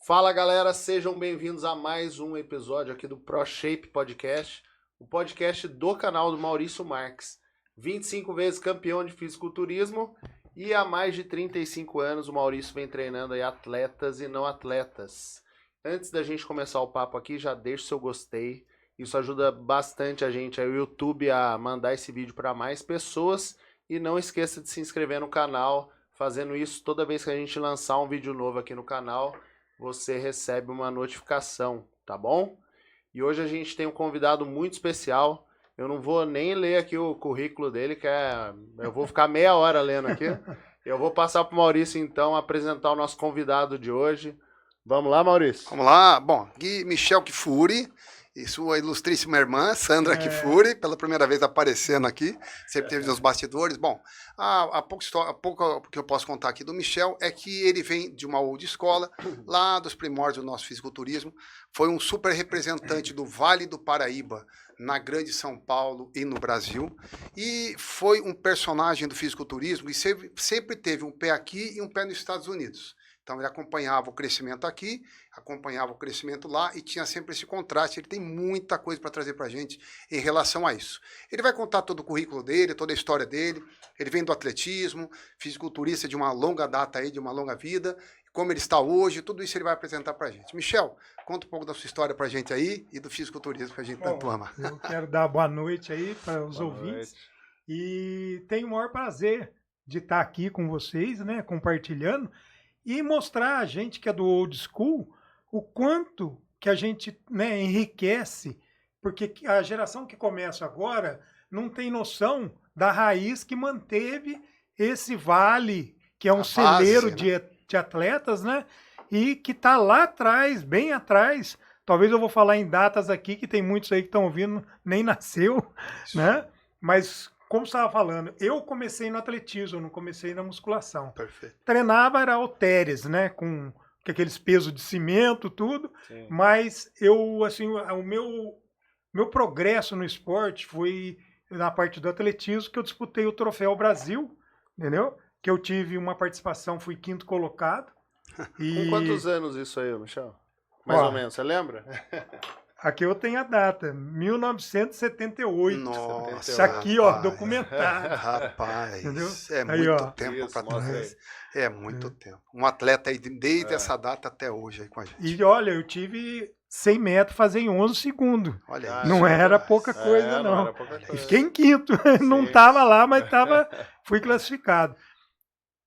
Fala galera, sejam bem-vindos a mais um episódio aqui do ProShape Podcast, o podcast do canal do Maurício Marques, 25 vezes campeão de fisiculturismo e há mais de 35 anos o Maurício vem treinando aí atletas e não atletas. Antes da gente começar o papo aqui, já deixa o seu gostei, isso ajuda bastante a gente, aí, o YouTube, a mandar esse vídeo para mais pessoas e não esqueça de se inscrever no canal, fazendo isso toda vez que a gente lançar um vídeo novo aqui no canal, você recebe uma notificação, tá bom? E hoje a gente tem um convidado muito especial. Eu não vou nem ler aqui o currículo dele, eu vou ficar meia hora lendo aqui. Eu vou passar para o Maurício, então, apresentar o nosso convidado de hoje. Vamos lá, Maurício? Vamos lá. Bom, Michel Kifuri e sua ilustríssima irmã, Sandra Kifuri, pela primeira vez aparecendo aqui, sempre teve nos bastidores. Bom, a pouco que eu posso contar aqui do Michel é que ele vem de uma old escola, lá dos primórdios do nosso fisiculturismo, foi um super representante do Vale do Paraíba, na Grande São Paulo e no Brasil, e foi um personagem do fisiculturismo e sempre teve um pé aqui e um pé nos Estados Unidos. Então ele acompanhava o crescimento aqui, acompanhava o crescimento lá e tinha sempre esse contraste. Ele tem muita coisa para trazer para a gente em relação a isso. Ele vai contar todo o currículo dele, toda a história dele. Ele vem do atletismo, fisiculturista de uma longa data aí, de uma longa vida, como ele está hoje, tudo isso ele vai apresentar para a gente. Michel, conta um pouco da sua história para a gente aí e do fisiculturismo que a gente tanto ama. Eu quero dar boa noite aí para os ouvintes e tenho o maior prazer de estar aqui com vocês, né, compartilhando e mostrar a gente que é do old school o quanto que a gente, né, enriquece, porque a geração que começa agora não tem noção da raiz que manteve esse vale, que é um celeiro de atletas, né, e que está lá atrás, bem atrás. Talvez eu vou falar em datas aqui, que tem muitos aí que estão ouvindo, nem nasceu, né, mas... Como você estava falando, eu comecei no atletismo, eu não comecei na musculação. Perfeito. Treinava, era halteres, né? Com aqueles pesos de cimento, tudo. Sim. Mas eu, assim, o meu progresso no esporte foi na parte do atletismo, que eu disputei o Troféu Brasil, entendeu? Que eu tive uma participação, fui 5º colocado. Com quantos anos isso aí, Michel? Mais ou menos, você lembra? Aqui eu tenho a data, 1978. Nossa, isso aqui, rapaz, ó, documentado. Rapaz, entendeu? É aí, muito tempo para trás. É muito tempo. Um atleta aí desde essa data até hoje aí com a gente. E olha, eu tive 100 metros, fazer em 11 segundos. Olha aí. Não era pouca coisa, não. Era pouca coisa. Fiquei em 5º, não estava lá, mas fui classificado.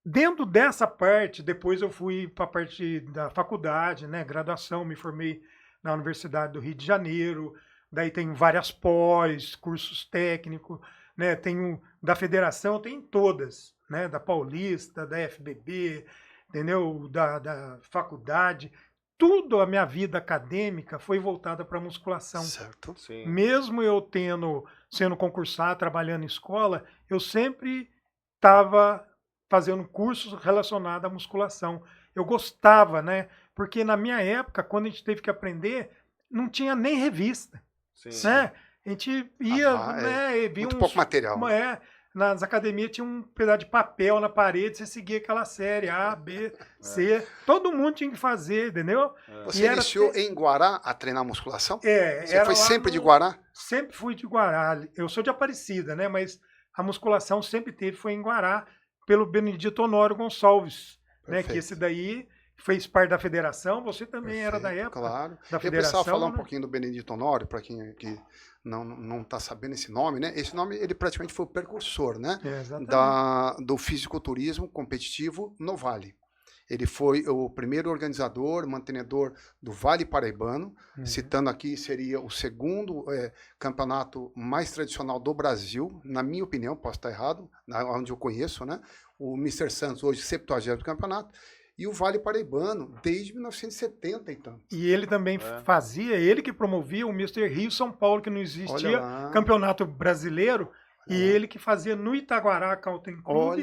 Dentro dessa parte, depois eu fui para a parte da faculdade, né, graduação, me formei na Universidade do Rio de Janeiro, daí tem várias pós, cursos técnicos, né? Tem da federação, tem todas, né? Da Paulista, da FBB, entendeu? Da faculdade. Tudo a minha vida acadêmica foi voltada para musculação. Certo. Sim. Mesmo eu sendo concursado, trabalhando em escola, eu sempre estava fazendo cursos relacionados à musculação. Eu gostava, né? Porque na minha época, quando a gente teve que aprender, não tinha nem revista. Sim. Né? A gente ia, né? Via muito pouco material. Nas academias tinha um pedaço de papel na parede, você seguia aquela série A, B, C. Todo mundo tinha que fazer, entendeu? Você iniciou em Guará a treinar musculação? Você foi sempre de Guará? Sempre fui de Guará. Eu sou de Aparecida, né? Mas a musculação sempre foi em Guará, pelo Benedito Honório Gonçalves. Né, que esse daí fez parte da federação, você também era da época. Claro. Da federação. Eu precisava falar um pouquinho do Benedito Honório, para quem que não está sabendo esse nome, né? Esse nome, ele praticamente foi o precursor, né? Do fisiculturismo competitivo no Vale. Ele foi o primeiro organizador, mantenedor do Vale Paraibano, citando aqui, seria o segundo campeonato mais tradicional do Brasil, na minha opinião, posso estar errado, onde eu conheço, né? O Mr. Santos, hoje 70º campeonato, e o Vale Paraibano, desde 1970 e tanto. E ele também fazia, ele que promovia o Mr. Rio São Paulo, que não existia campeonato brasileiro, e ele que fazia no Itaguará Country Club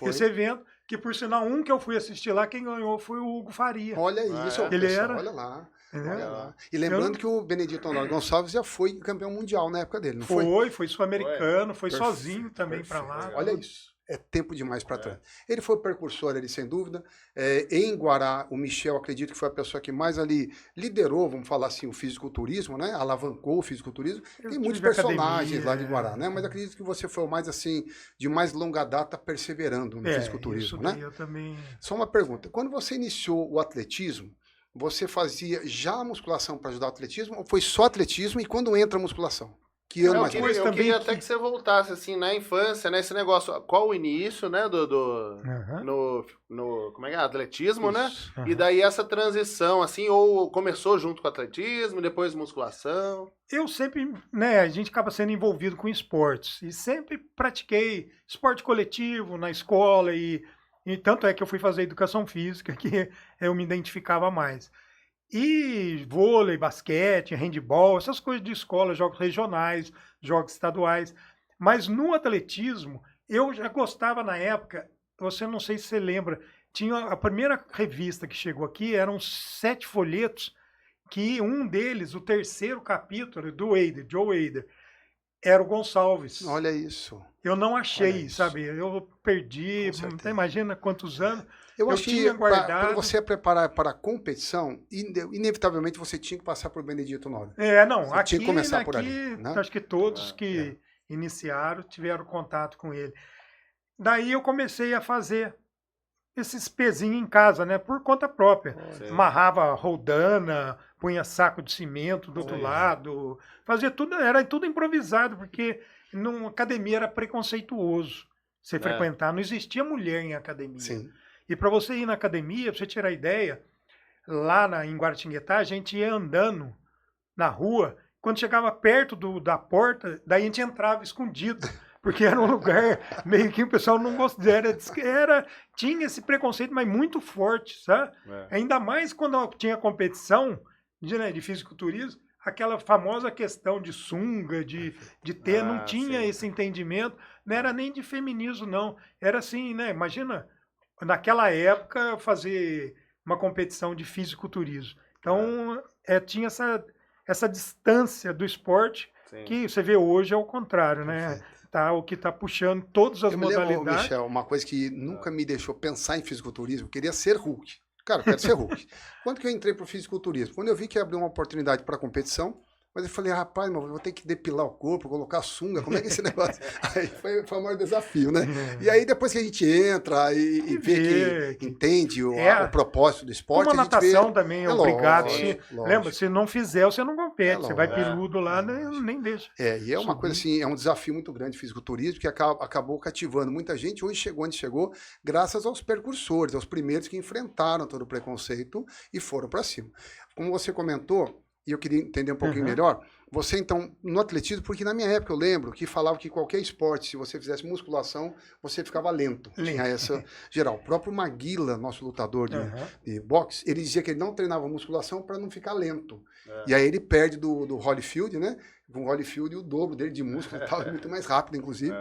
esse evento, que por sinal, um que eu fui assistir lá, quem ganhou foi o Hugo Faria. Olha isso, ele pessoal, era... olha lá. Olha lá. E lembrando que o Benedito Honório Gonçalves já foi campeão mundial na época dele, não foi? Foi sul-americano, foi sozinho também para lá. Olha isso. é tempo demais para trás. Ele foi o precursor ali, sem dúvida. Em Guará, o Michel, acredito que foi a pessoa que mais ali liderou, vamos falar assim, o fisiculturismo, né? Alavancou o fisiculturismo. Tem muitos personagens lá de Guará, né? Mas acredito que você foi o mais, assim, de mais longa data perseverando no fisiculturismo, né? Eu também... Só uma pergunta. Quando você iniciou o atletismo, você fazia já a musculação para ajudar o atletismo ou foi só atletismo e quando entra a musculação? Que ano mais ou menos? Eu queria até que você voltasse, assim, na infância, né? Esse negócio, qual o início, né? Como é que é? Atletismo, né? E daí essa transição, assim, ou começou junto com o atletismo, depois musculação? Eu sempre, né, a gente acaba sendo envolvido com esportes. E sempre pratiquei esporte coletivo na escola e tanto é que eu fui fazer educação física, que eu me identificava mais. E vôlei, basquete, handebol, essas coisas de escola, jogos regionais, jogos estaduais. Mas no atletismo, eu já gostava na época, você não sei se você lembra, tinha a primeira revista que chegou aqui, eram 7 folhetos, que um deles, o terceiro capítulo, do Joe Hader, era o Gonçalves. Olha isso. Eu não achei, sabe? Eu perdi, não imagina quantos anos. Eu acho que quando você é preparar para a competição, inevitavelmente você tinha que passar por Benedito Nobre. Não, você aqui, tinha que começar por ali, né? Acho que todos que iniciaram tiveram contato com ele. Daí eu comecei a fazer esses pezinhos em casa, né? Por conta própria. Amarrava roldana, punha saco de cimento do outro lado, fazia tudo, era tudo improvisado, porque numa academia era preconceituoso você frequentar, não existia mulher em academia. Sim. E para você ir na academia, pra você tirar ideia, lá em Guaratinguetá, a gente ia andando na rua, quando chegava perto da porta, daí a gente entrava escondido, porque era um lugar meio que o pessoal não gostava, tinha esse preconceito, mas muito forte, sabe? Ainda mais quando tinha competição de fisiculturismo, aquela famosa questão de sunga, de ter, não tinha esse entendimento, não era nem de feminismo, não. Era assim, né? Imagina, naquela época, fazer uma competição de fisiculturismo. Então, tinha essa distância do esporte, que você vê hoje é o contrário, né? O que está puxando todas as modalidades. Lembro, Michel, uma coisa que nunca me deixou pensar em fisiculturismo, eu queria ser Hulk. Cara, eu quero ser Hulk. Quando que eu entrei para o fisiculturismo? Quando eu vi que abriu uma oportunidade para competição, mas eu falei, rapaz, mas eu vou ter que depilar o corpo, colocar sunga, como é que é esse negócio? Aí foi o maior desafio, né? E aí depois que a gente entra e vê que entende o propósito do esporte, como a natação também é obrigado. Lembra, se não fizer, você não compete. Você vai peludo lá, nem deixa. E é uma coisa assim, é um desafio muito grande o fisiculturismo, que acabou cativando muita gente. Hoje chegou onde chegou, graças aos precursores, aos primeiros que enfrentaram todo o preconceito e foram para cima. Como você comentou, e eu queria entender um pouquinho melhor, você então, no atletismo, porque na minha época eu lembro que falava que qualquer esporte, se você fizesse musculação, você ficava lento. Tinha essa geral. O próprio Maguila, nosso lutador de boxe, ele dizia que ele não treinava musculação para não ficar lento. E aí ele perde do Holyfield, né? Com o Holyfield, o dobro dele de músculo e tal, muito mais rápido, inclusive.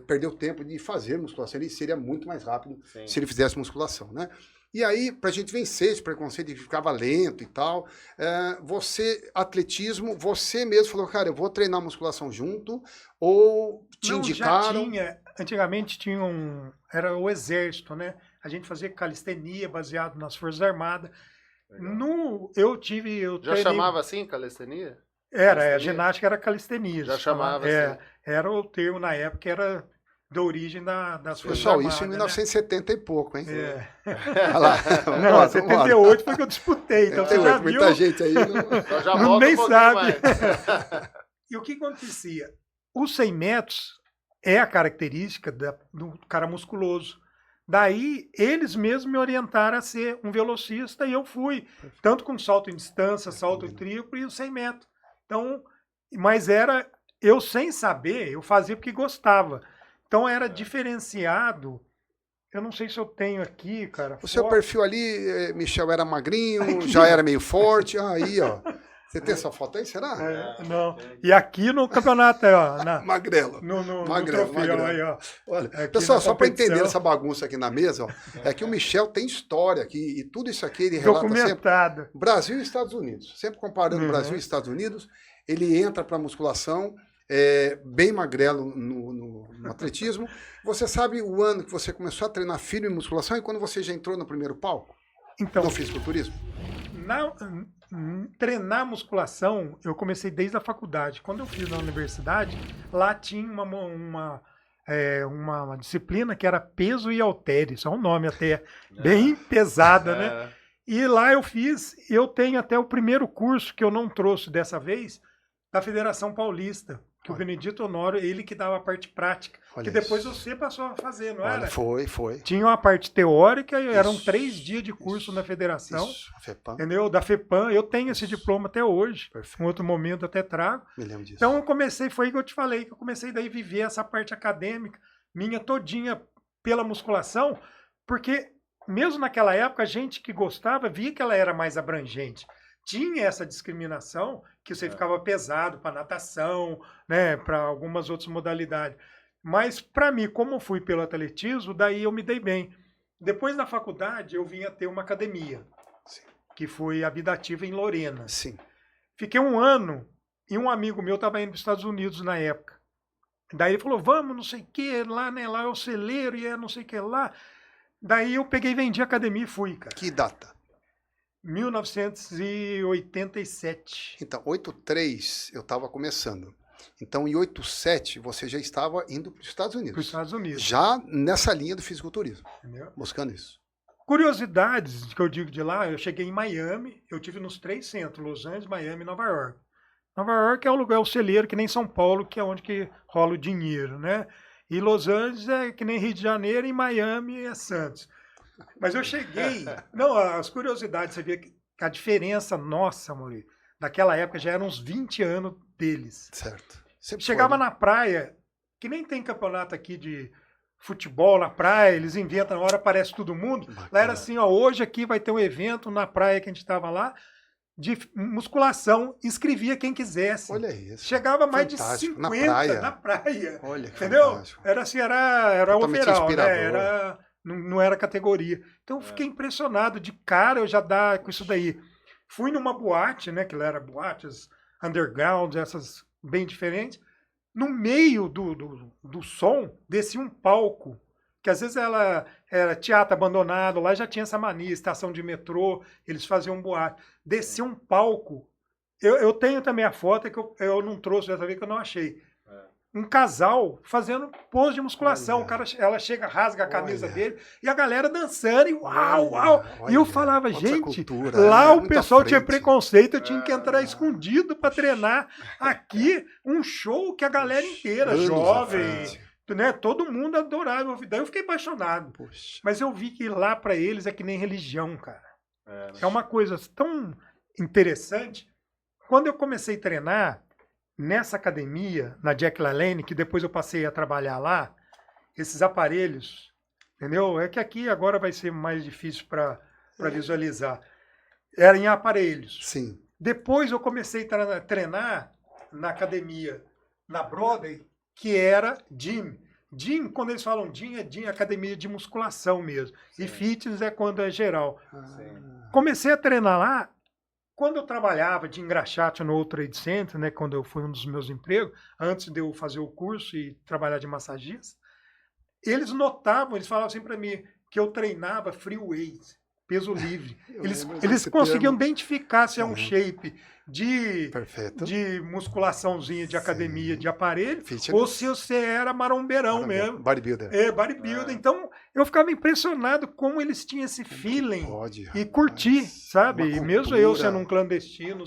Perdeu tempo de fazer musculação, ele seria muito mais rápido se ele fizesse musculação, né? E aí, pra gente vencer esse preconceito de que ficava lento e tal, atletismo, você mesmo falou, cara, eu vou treinar musculação junto, ou te indicaram? Já tinha, antigamente era o exército, né? A gente fazia calistenia baseado nas Forças Armadas. Já chamava assim, calistenia? A ginástica era calistenia. Já chamava assim. Era o termo na época, era da origem das Forças Pessoal, Armadas. Isso em 1970 e pouco, hein? Olha lá. Não, 78 foi que eu disputei, então você já viu. Muita gente aí então já volta nem sabe. E o que acontecia? Os 100 metros é a característica do cara musculoso. Daí, eles mesmos me orientaram a ser um velocista e eu fui. Tanto com salto em distância, salto triplo e os 100 metros. Então, mas eu sem saber, eu fazia porque gostava. Então era diferenciado. Eu não sei se eu tenho aqui, cara. O seu perfil ali, Michel, era magrinho, já era meio forte. Aí, ó. Você tem essa foto aí, será? Não. E aqui no campeonato, ó. Magrelo. Magrelo, troféu aí, ó. Olha, pessoal, só para entender essa bagunça aqui na mesa, ó, é que o Michel tem história aqui, e tudo isso aqui ele relata documentado. Sempre. Brasil e Estados Unidos. Sempre comparando Brasil e Estados Unidos. Ele entra para musculação. bem magrelo no atletismo. Você sabe o ano que você começou a treinar firme em musculação e quando você já entrou no primeiro palco? Então, No fisiculturismo? Treinar musculação, eu comecei desde a faculdade. Quando eu fiz na universidade, lá tinha uma disciplina que era peso e halteres. É um nome até bem pesada, né? E lá eu tenho até o primeiro curso que eu não trouxe dessa vez, da Federação Paulista, que o Benedito Honório, ele que dava a parte prática, que depois você passou a fazer, não era? Foi. Tinha uma parte teórica, eram 3 dias de curso na federação, FEPAM. entendeu? Da FEPAM, eu tenho esse diploma até hoje, Perfeito. em outro momento até trago. Me lembro disso. Então foi que eu te falei, que eu comecei daí a viver essa parte acadêmica, minha todinha pela musculação, porque mesmo naquela época, a gente que gostava via que ela era mais abrangente. Tinha essa discriminação, que você ficava pesado para natação, né, para algumas outras modalidades. Mas, para mim, como eu fui pelo atletismo, daí eu me dei bem. Depois, na faculdade, eu vim a ter uma academia, que foi a Vida Ativa em Lorena. Sim. Fiquei 1 ano, e um amigo meu estava indo para os Estados Unidos na época. Daí ele falou, vamos, não sei o que, lá, né, lá é o celeiro, e é não sei o que lá. Daí eu peguei, vendi a academia e fui, cara. Que data? 1987. Então, 83 eu estava começando. Então, em 87 você já estava indo para os Estados Unidos. Para os Estados Unidos. Já nessa linha do fisiculturismo. Entendeu? Buscando isso. Curiosidades que eu digo de lá, eu cheguei em Miami, eu tive nos 3 centros, Los Angeles, Miami e Nova York. Nova York é o lugar, o celeiro, que nem São Paulo, que é onde que rola o dinheiro, né? E Los Angeles é que nem Rio de Janeiro e Miami é Santos. Mas eu cheguei... Não, as curiosidades, você vê que a diferença nossa, Maurício, daquela época já eram uns 20 anos deles. Certo. Sempre Chegava foi, né? na praia, que nem tem campeonato aqui de futebol na praia, eles inventam, na hora aparece todo mundo. Bacana. Lá era assim, ó, hoje aqui vai ter um evento na praia que a gente estava lá, de musculação, inscrevia quem quisesse. Olha isso. Chegava mais Fantástico. de Na 50 praia. na praia. Olha que Entendeu? fantástico. Era assim, era Totalmente overall, inspirador. né? Não era categoria. Então eu fiquei impressionado, de cara eu já dá com isso daí. Fui numa boate, né, que lá era boates, underground, essas bem diferentes. No meio do som, descia um palco, que às vezes ela era teatro abandonado, lá já tinha essa mania, estação de metrô, eles faziam boate. Descia um palco, eu tenho também a foto que eu não trouxe dessa vez, que eu não achei. Um casal fazendo pose de musculação. O cara, ela chega, rasga a camisa dele e a galera dançando e uau, uau. E eu falava, gente, cultura, lá o muito à pessoal tinha frente. preconceito, eu tinha que entrar escondido para treinar. Aqui, um show que a galera inteira, Anos à jovem, frente. né, todo mundo adorava. Daí eu fiquei apaixonado. Poxa. Mas eu vi que lá para eles é que nem religião, cara. É uma coisa tão interessante. Quando eu comecei a treinar, nessa academia, na Jack LaLanne, que depois eu passei a trabalhar lá, esses aparelhos, entendeu? É que aqui agora vai ser mais difícil para visualizar. Era em aparelhos. Sim. Depois eu comecei a treinar na academia, na Broadway, que era gym. Gym, quando eles falam gym, é gym, academia de musculação mesmo. Sim. E fitness é quando é geral. Comecei a treinar lá. Quando eu trabalhava de engraxate no World Trade Center, né, quando eu fui um dos meus empregos, antes de eu fazer o curso e trabalhar de massagista, eles notavam, eles falavam assim para mim, que eu treinava free weight, peso livre. Eles conseguiam identificar se é um shape de musculaçãozinha, de academia, de aparelho, ou se você era marombeirão mesmo. Bodybuilder. Bodybuilder. Então, eu ficava impressionado como eles tinham esse feeling e curtir, sabe? E mesmo eu sendo um clandestino,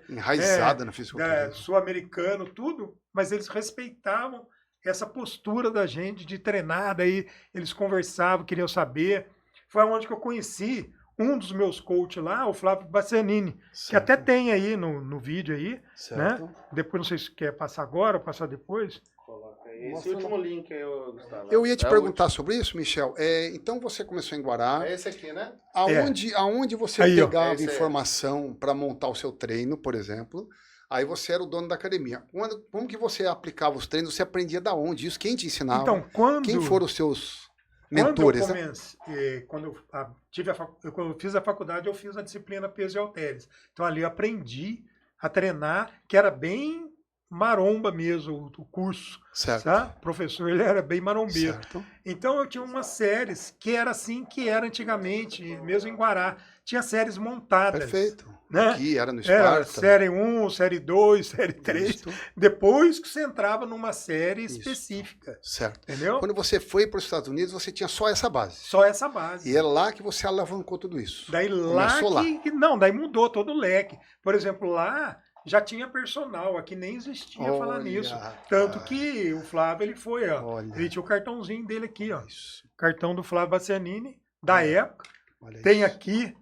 enraizada no fisiculturismo, sul-americano, tudo, mas eles respeitavam essa postura da gente de treinar, daí eles conversavam, queriam saber. Foi onde que eu conheci um dos meus coaches lá, o Flávio Bastianini, que até tem aí no vídeo aí, né? Depois não sei se quer passar agora ou passar depois. Coloca aí. Esse último link aí, Gustavo. Eu ia te perguntar sobre isso, Michel. Então você começou em Guará. É esse aqui, né? Aonde você pegava informação para montar o seu treino, por exemplo? Aí você era o dono da academia. Como que você aplicava os treinos? Você aprendia da onde? Isso quem te ensinava? Então, quem foram os seus mentores? Quando eu fiz a faculdade, eu fiz a disciplina peso e halteres. Então ali eu aprendi a treinar, que era bem maromba mesmo, o curso. Certo. Tá? O professor, ele era bem marombeiro. Certo. Então eu tinha umas séries que era assim que era antigamente, mesmo em Guará. Tinha séries montadas. Perfeito. Né? Aqui era no Era Esparta. série 1, série 2, série 3. Isto. Depois que você entrava numa série específica. Certo. Entendeu? Quando você foi para os Estados Unidos, você tinha só essa base. Só essa base. E é lá que você alavancou tudo isso. Daí Começou lá. Não, daí mudou todo o leque. Por exemplo, lá já tinha personal, aqui nem existia falar nisso. Tanto que o Flávio, ele foi, ó. Ele tinha o cartãozinho dele aqui, ó. Isso. Cartão do Flávio Bastianini, da época. Olha Tem isso. aqui,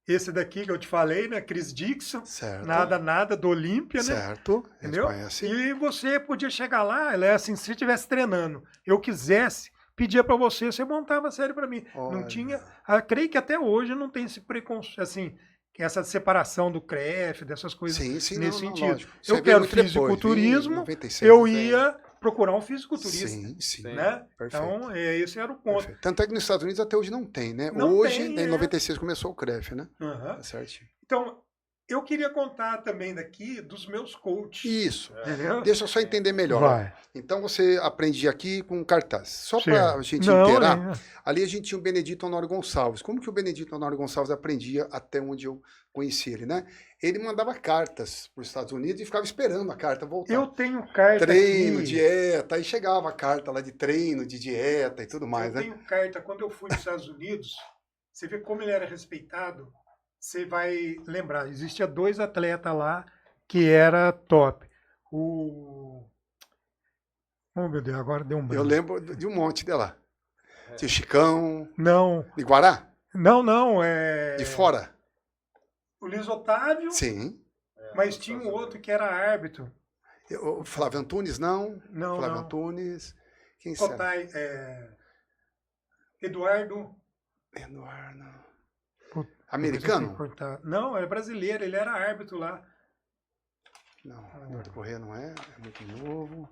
esse daqui que eu te falei, né? Chris Dixon. Certo. Nada, do Olímpia, né? Certo. Entendeu? Conhece. E você podia chegar lá, ela é assim, se você estivesse treinando, eu quisesse, pedia pra você montava a série pra mim. Não Olha. tinha, creio que até hoje não tem esse preconceito, assim, essa separação do CREF, dessas coisas Sim, nesse não, sentido. lógico. Você Eu veio quero muito depois, fisiculturismo, 96, eu né? ia procurar um fisiculturista, Sim. né? Perfeito. Então, esse era o ponto. Perfeito. Tanto é que nos Estados Unidos até hoje não tem, né? Não hoje, tem, em 96, começou o CREF, né? Aham. Tá certinho. Então, eu queria contar também daqui dos meus coaches. Isso. Entendeu? Deixa eu só entender melhor. Vai. Então você aprendia aqui com cartaz. Só Certo. para a gente Não, inteirar, né? ali a gente tinha o Benedito Honório Gonçalves. Como que o Benedito Honório Gonçalves aprendia até onde eu conheci ele, né? Ele mandava cartas para os Estados Unidos e ficava esperando a carta voltar. Eu tenho carta Treino, aqui. dieta, aí chegava a carta lá de treino, de dieta e tudo mais, Eu né? tenho carta, quando eu fui nos Estados Unidos, você vê como ele era respeitado, você vai lembrar, existia 2 atletas lá que era top. Oh, meu Deus, agora deu um branco. Eu lembro de um monte de lá. Tinha Chicão, Não, de Guará, é... de fora. O Luiz Otávio, Sim. mas tinha um outro que era árbitro. O Flávio Antunes, não. Não, Flávio não. Antunes. Quem será? Cotai, Eduardo. Eduardo. Puta, Americano? Não, é brasileiro, ele era árbitro lá. Não, Eduardo Corrêa não é. É muito novo.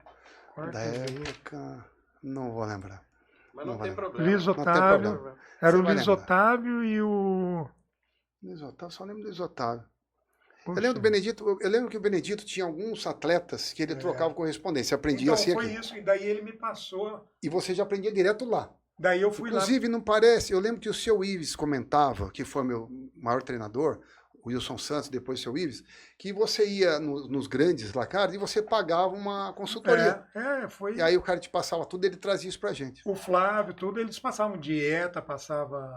Quarto Da vez. época. Não vou lembrar. Mas não Não tem vai. problema. Luiz Não tem Otávio. problema. Era Você o vai Luiz lembrar. Otávio e o... Luiz Otávio, só lembro do Luiz Otávio. Poxa. Eu lembro do Benedito, eu lembro que o Benedito tinha alguns atletas que ele trocava correspondência, aprendia Então, assim foi aqui. isso, e daí ele me passou. E você já aprendia direto lá. Daí eu fui Inclusive, não parece, eu lembro que o seu Ives comentava, que foi meu maior treinador, o Wilson Santos, depois o seu Ives, que você ia nos grandes lá, cara, e você pagava uma consultoria. Foi. E aí o cara te passava tudo, ele trazia isso pra gente. O Flávio, tudo, eles passavam dieta, passava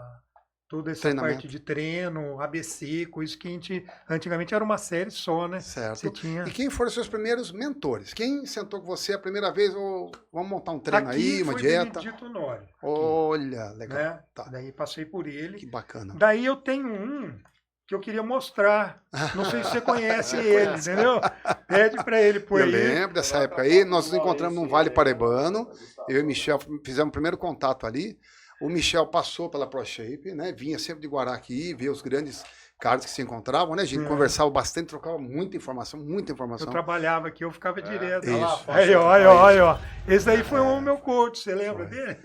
toda essa Treinamento. parte de treino, ABC, coisa que a gente, antigamente era uma série só, né? Certo. Você tinha... E quem foram os seus primeiros mentores? Quem sentou com você a primeira vez? Vamos montar um treino Aqui aí, uma foi dieta? Benedito Honório, Olha, legal. né? Tá. Daí passei por ele. Que bacana. Daí eu tenho um que eu queria mostrar. Não sei se você conhece ele, entendeu? Pede pra ele por Eu aí. lembro dessa época aí, nós nos encontramos num Vale Paraibano, eu e o Michel fizemos o primeiro contato ali. O Michel passou pela ProShape, né? Vinha sempre de Guará aqui, via os grandes caras que se encontravam, né? A gente conversava bastante, trocava muita informação, muita Eu informação. trabalhava aqui, eu ficava direto. isso. Aí, ó. Esse daí foi o meu coach, você lembra dele?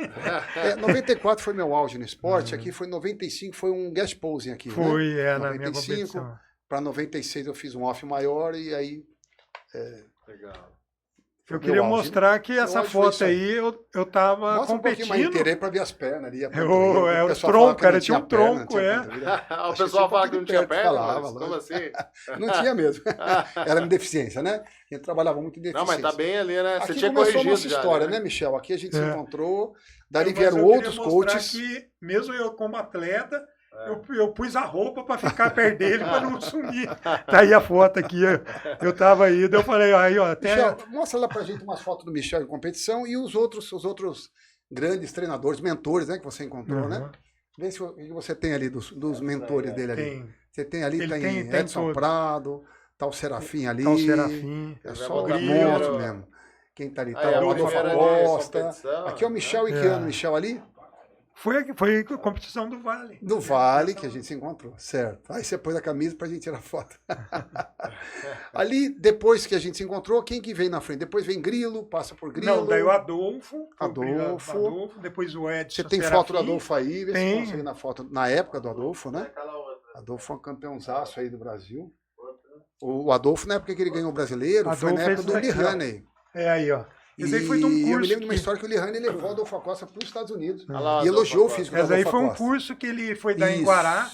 94 foi meu auge no esporte, aqui foi 95, foi um guest posing aqui, Foi, né? na minha 95, competição. para 96 eu fiz um off maior e aí... Legal. Eu meu queria auge, mostrar que Meu essa auge foi foto isso aí eu tava Mostra um pouquinho mais competindo. inteiro aí pra ver as pernas ali. O tronco, cara, tinha um tronco, O pessoal fala que não tinha perna, falava, mas como assim? Não tinha mesmo. Era deficiência, né? A gente trabalhava muito em Não, deficiência. mas tá bem ali, né? Você Aqui tinha começou a corrigido nossa já, história, né, Michel? Aqui a gente se encontrou, dali Mas vieram eu queria outros mostrar coaches. que, mesmo eu como atleta, eu pus a roupa para ficar perto dele para não sumir. Tá aí a foto aqui, eu tava aí, daí eu falei, aí ó, até... Michel, mostra lá pra gente umas fotos do Michel em competição e os outros grandes treinadores, mentores, né, que você encontrou, né? Vê se o que você tem ali dos mentores dele ali. Tem. Você tem ali, Ele tem tem Edson todos. Prado, tá o Serafim ali. Tá o Serafim. É Vai só o botar monstro primeiro. mesmo. Quem tá ali? Aí, Tá a o Adolfo primeira Costa. competição, Aqui é o Michel e que ano? Michel ali? Foi a competição do Vale. No Vale, que a gente se encontrou, certo. Aí você pôs a camisa pra gente tirar foto. Ali, depois que a gente se encontrou, quem que vem na frente? Depois vem Grilo, passa por Grilo. Não, daí o Adolfo. Adolfo. Depois o Edson. Você tem Serafim. foto do Adolfo aí, vê se Tem. consegue na foto. Na época do Adolfo, né? Adolfo foi um campeãozaço aí do Brasil. O Adolfo, na época que ele ganhou o brasileiro, foi na época do Lee Haney. Aí, ó. Esse aí foi de um curso. Eu me lembro de uma história que o Lee Haney levou o Adolfo Acosta para os Estados Unidos. Lá, e elogiou o físico do Esse Adolfo aí foi um Acosta. curso que ele foi dar em Guará.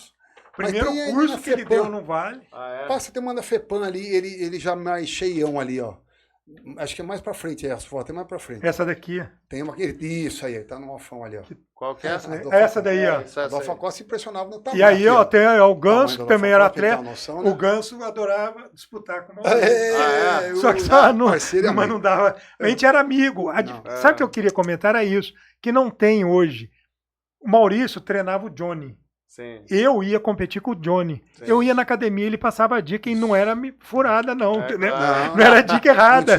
Primeiro curso que ele deu no Vale. Passa, tem uma da FEPAM ali, ele já mais cheião ali, ó. Acho que é mais pra frente, essa foto é mais pra frente. Essa daqui. Tem uma, isso aí, tá no alfão ali, ó. Qual que é essa? Essa daí, ó. O Adolfo Acosta se impressionava no tamanho. E aí, ó, tem o Tamanho Ganso, do que também Adolfo era Acosta, atleta. noção, né? O Ganso adorava disputar com o Maurício. Só que mas não dava. A gente era amigo. Sabe o que eu queria comentar? Era isso. Que não tem hoje. O Maurício treinava o Johnny. Sim. Eu ia competir com o Johnny. Sim. Eu ia na academia, ele passava a dica e não era furada, não. Não era dica errada.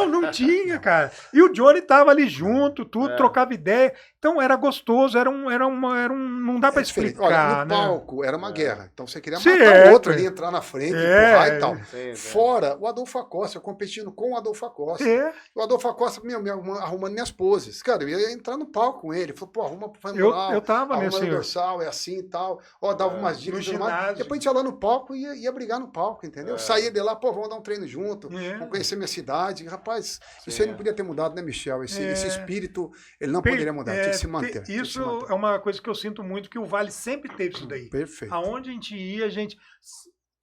Não tinha, cara. E o Johnny tava ali junto, tudo, trocava ideia. Então era gostoso, não dá pra explicar. Olha, no palco era uma guerra. Então você queria matar o outro ali, entrar na frente, empurrar e tal. Fora, o Adolfo Acosta, eu competindo com o Adolfo Acosta. O Adolfo Acosta, arrumando minhas poses. Cara, eu ia entrar no palco com ele. Falou, pô, arruma pro femoral, eu tava arruma nesse no dorsal, é assim e tal. Ó, dava umas dicas. Depois a gente ia lá no palco e ia brigar no palco, entendeu? Saía de lá, pô, vamos dar um treino junto, vamos conhecer minha cidade. Rapaz, isso aí não podia ter mudado, né, Michel? Esse espírito, ele não poderia mudar, tinha que se manter. Isso é uma coisa que eu sinto muito, que o Vale sempre teve isso daí. Perfeito. Aonde a gente ia, a gente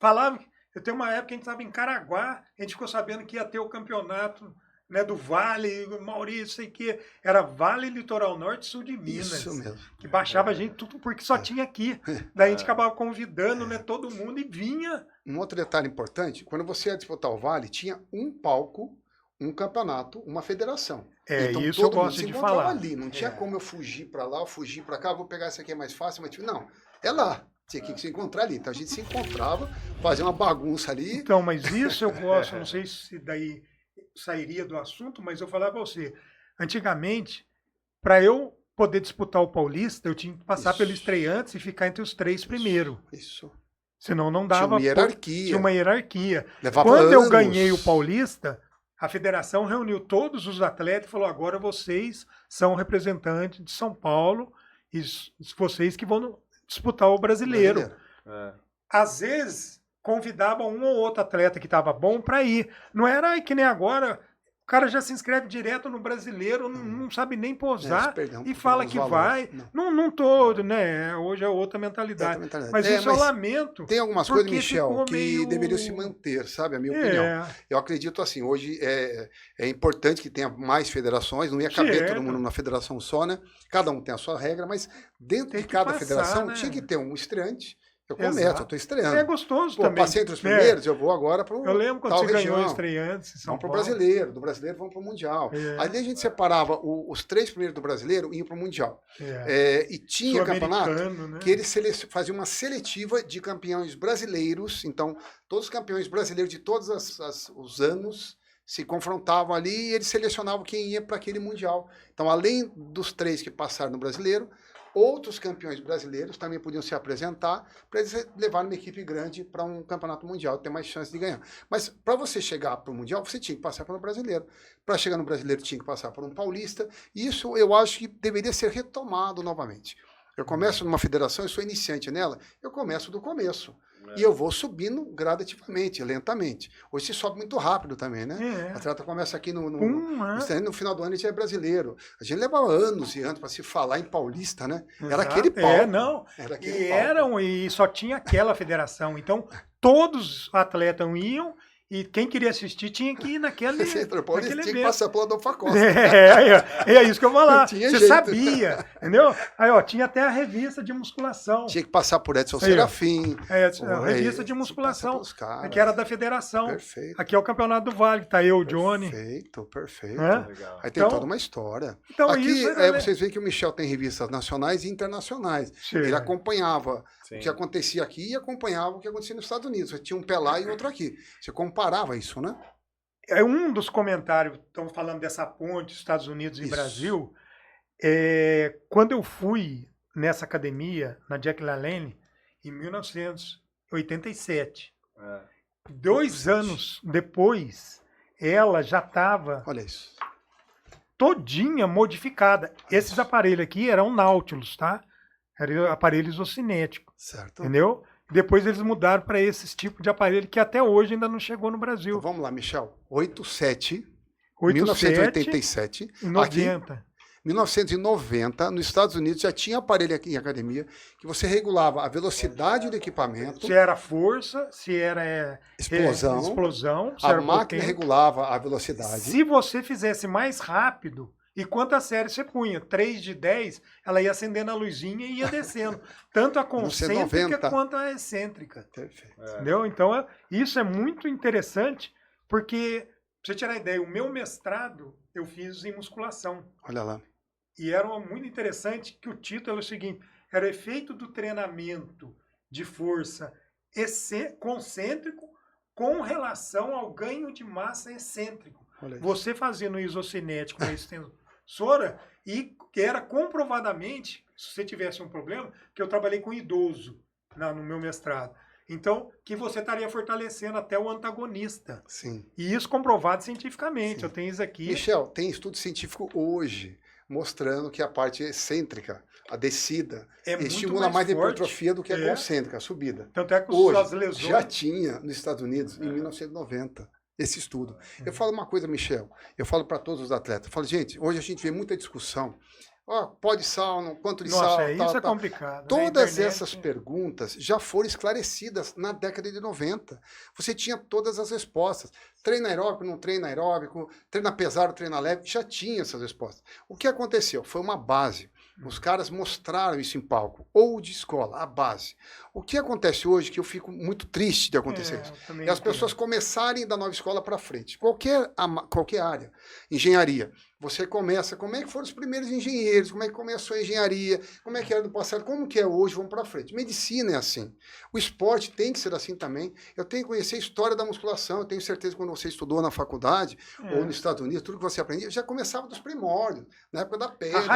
falava. Eu tenho uma época que a gente estava em Caraguá, a gente ficou sabendo que ia ter o campeonato, né, do Vale, Maurício, sei que era Vale Litoral Norte e Sul de Minas. Isso mesmo. Que baixava a gente tudo porque só tinha aqui. Daí a gente acabava convidando, né, todo mundo e vinha. Um outro detalhe importante, quando você ia disputar o Vale, tinha um palco, um campeonato, uma federação. Então, isso eu gosto de falar. Ali. Não tinha como eu fugir para lá, fugir para cá, vou pegar essa aqui é mais fácil, mas não, é lá. Tinha que se encontrar ali. Então a gente se encontrava, fazia uma bagunça ali. Então, mas isso eu gosto, não sei se daí sairia do assunto, mas eu falava pra você, antigamente, para eu poder disputar o Paulista, eu tinha que passar pelo estreantes e ficar entre os 3 primeiros. Isso. Senão não dava. Tinha uma hierarquia. Levava Quando anos. eu ganhei o Paulista, a federação reuniu todos os atletas e falou: agora vocês são representantes de São Paulo e vocês que vão disputar o brasileiro. Às vezes convidavam um ou outro atleta que estava bom para ir. Não era que nem agora, o cara já se inscreve direto no brasileiro, não sabe nem posar e fala que vai. Não tô, né? Hoje é outra mentalidade. Mas isso eu lamento. Tem algumas coisas, Michel, que deveriam se manter, sabe? A minha opinião. Eu acredito assim, hoje é importante que tenha mais federações, não ia caber todo mundo numa federação só, né? Cada um tem a sua regra, mas dentro de cada federação, né? Tinha que ter um estreante. Eu começo, eu tô estreando. É gostoso também. Passei entre os primeiros, eu vou agora pro Eu lembro quando você ganhou estreantes em São Paulo. Vamos pro brasileiro, do brasileiro vamos pro Mundial. Aí a gente separava os 3 primeiros do brasileiro e iam pro Mundial. E tinha campeonato, né? Que eles faziam uma seletiva de campeões brasileiros, então todos os campeões brasileiros de todos os anos se confrontavam ali e eles selecionavam quem ia para aquele Mundial. Então, além dos 3 que passaram no brasileiro, outros campeões brasileiros também podiam se apresentar para eles levarem uma equipe grande para um campeonato mundial, ter mais chance de ganhar. Mas para você chegar para o mundial, você tinha que passar pelo brasileiro. Para chegar no brasileiro, tinha que passar por um paulista. Isso eu acho que deveria ser retomado novamente. Eu começo numa federação, eu sou iniciante nela, eu começo do começo. E eu vou subindo gradativamente, lentamente. Hoje se sobe muito rápido também, né? O atleta começa aqui no final do ano, a gente é brasileiro. A gente levava anos e anos para se falar em paulista, né? Era aquele pau. E só tinha aquela federação. Então, todos os atletas iam. E quem queria assistir tinha que ir naquele tinha que passar pelo Adolfo Acosta. É isso que eu vou falar. Você sabia, entendeu? Aí, ó, tinha até a revista de musculação. Tinha que passar por Edson Serafim. A revista de musculação, que era da federação. Perfeito. Aqui é o Campeonato do Vale, tá eu, o Johnny. Perfeito. Aí tem toda uma história. Então, aqui, vocês veem que o Michel tem revistas nacionais e internacionais. Ele acompanhava o que acontecia aqui e acompanhava o que acontecia nos Estados Unidos. Você tinha um pé lá e outro aqui. Você comparava isso, né? É um dos comentários, estamos falando dessa ponte Estados Unidos e Brasil. Quando eu fui nessa academia, na Jack LaLanne, em 1987, 2 anos depois, ela já estava todinha modificada. Esses aparelhos aqui eram Nautilus, tá? Eram aparelhos ocinéticos. Certo. Entendeu? Depois eles mudaram para esse tipo de aparelho que até hoje ainda não chegou no Brasil. Então, vamos lá, Michel. 87, 87 1987. e 90. Aqui, 1990, nos Estados Unidos já tinha aparelho aqui em academia que você regulava a velocidade do equipamento. Se era força, se era explosão, se a era máquina potência. regulava a velocidade. Se você fizesse mais rápido, e quantas séries você punha? 3 de 10, ela ia acendendo a luzinha e ia descendo. Tanto a concêntrica 1990. quanto a excêntrica. Perfeito. Entendeu? Então, isso é muito interessante, porque, pra você tirar ideia, o meu mestrado eu fiz em musculação. Olha lá. E era muito interessante que o título é o seguinte, era o efeito do treinamento de força concêntrico com relação ao ganho de massa excêntrico. Você fazendo isocinético na extensora e era comprovadamente, se você tivesse um problema, que eu trabalhei com idoso no meu mestrado. Então, que você estaria fortalecendo até o antagonista. Sim. E isso comprovado cientificamente. Sim. Eu tenho isso aqui. Michel, tem estudo científico hoje mostrando que a parte excêntrica, a descida, estimula mais a hipertrofia do que a concêntrica, a subida. Tanto é que hoje, lesões já tinha nos Estados Unidos, em 1990, esse estudo. Eu falo uma coisa, Michel, eu falo para todos os atletas, eu falo, gente, hoje a gente vê muita discussão, pode sauna, quanto de sal, isso é complicado. Todas essas perguntas já foram esclarecidas na década de 90. Você tinha todas as respostas. Treino aeróbico, não treino aeróbico, treina pesado, treina leve, já tinha essas respostas. O que aconteceu? Foi uma base. Os caras mostraram isso em palco, ou de escola, a base. O que acontece hoje, que eu fico muito triste de acontecer isso, é as pessoas começarem da nova escola para frente. Qualquer área, engenharia, você começa, como é que foram os primeiros engenheiros, como é que começou a engenharia, como é que era do passado, como que é hoje, vamos para frente. Medicina é assim. O esporte tem que ser assim também. Eu tenho que conhecer a história da musculação, eu tenho certeza que quando você estudou na faculdade, ou nos Estados Unidos, tudo que você aprendia, já começava dos primórdios, na época da pedra,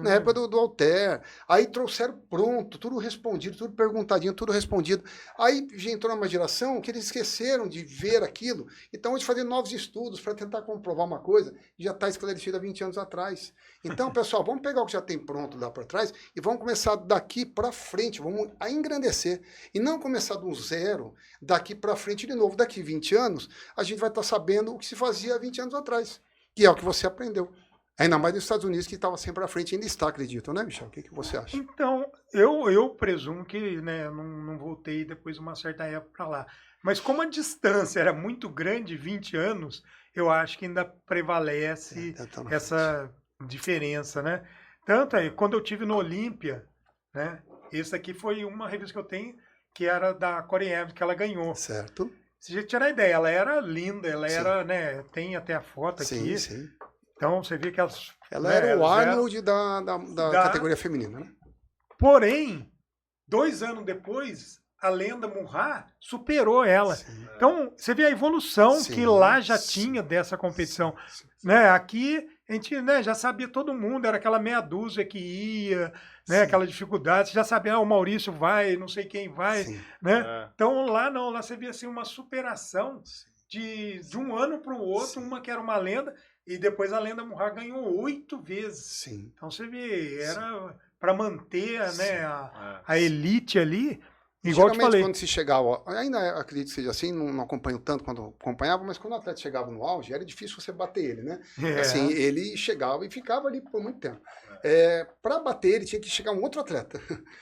na época do halter. Aí trouxeram pronto, tudo respondido, tudo perguntadinho, tudo respondido. Aí já entrou numa geração que eles esqueceram de ver aquilo, então eles fazem novos estudos para tentar comprovar uma coisa que já está esclarecida há 20 anos atrás. Então, pessoal, vamos pegar o que já tem pronto lá para trás e vamos começar daqui para frente, vamos a engrandecer. E não começar do zero, daqui para frente de novo. Daqui 20 anos, a gente vai estar sabendo o que se fazia há 20 anos atrás, que é o que você aprendeu. Ainda mais nos Estados Unidos, que estava sempre à frente, ainda está, acredito, né, Michel? O que você acha? Então, eu presumo que não voltei depois de uma certa época para lá. Mas como a distância era muito grande, 20 anos, eu acho que ainda prevalece essa diferença, né? Tanto aí, quando eu tive no Olímpia, né? Esse aqui foi uma revista que eu tenho, que era da Corey Evans, que ela ganhou. Certo. Se a gente tirar a ideia, ela era linda, ela era, né? Tem até a foto aqui. Sim. Então, você vê que elas... Ela era o Arnold da categoria feminina, né? Porém, 2 anos depois, a lenda Murrah superou ela. Sim. Então, você vê a evolução que lá já tinha dessa competição. Né? Aqui, a gente já sabia todo mundo, era aquela meia dúzia que ia, né? Aquela dificuldade, você já sabia, o Maurício vai, não sei quem vai. Né? Então, lá não, lá você via assim, uma superação de um ano para o outro, uma que era uma lenda, e depois a lenda Murrah ganhou 8 vezes. Sim. Então, você vê, era para manter né, a elite ali. Igual geralmente, te falei. quando se chegava, ainda acredito que seja assim, não acompanho tanto quando acompanhava, mas quando o atleta chegava no auge, era difícil você bater ele, né? Assim, ele chegava e ficava ali por muito tempo. Para bater, ele tinha que chegar um outro atleta.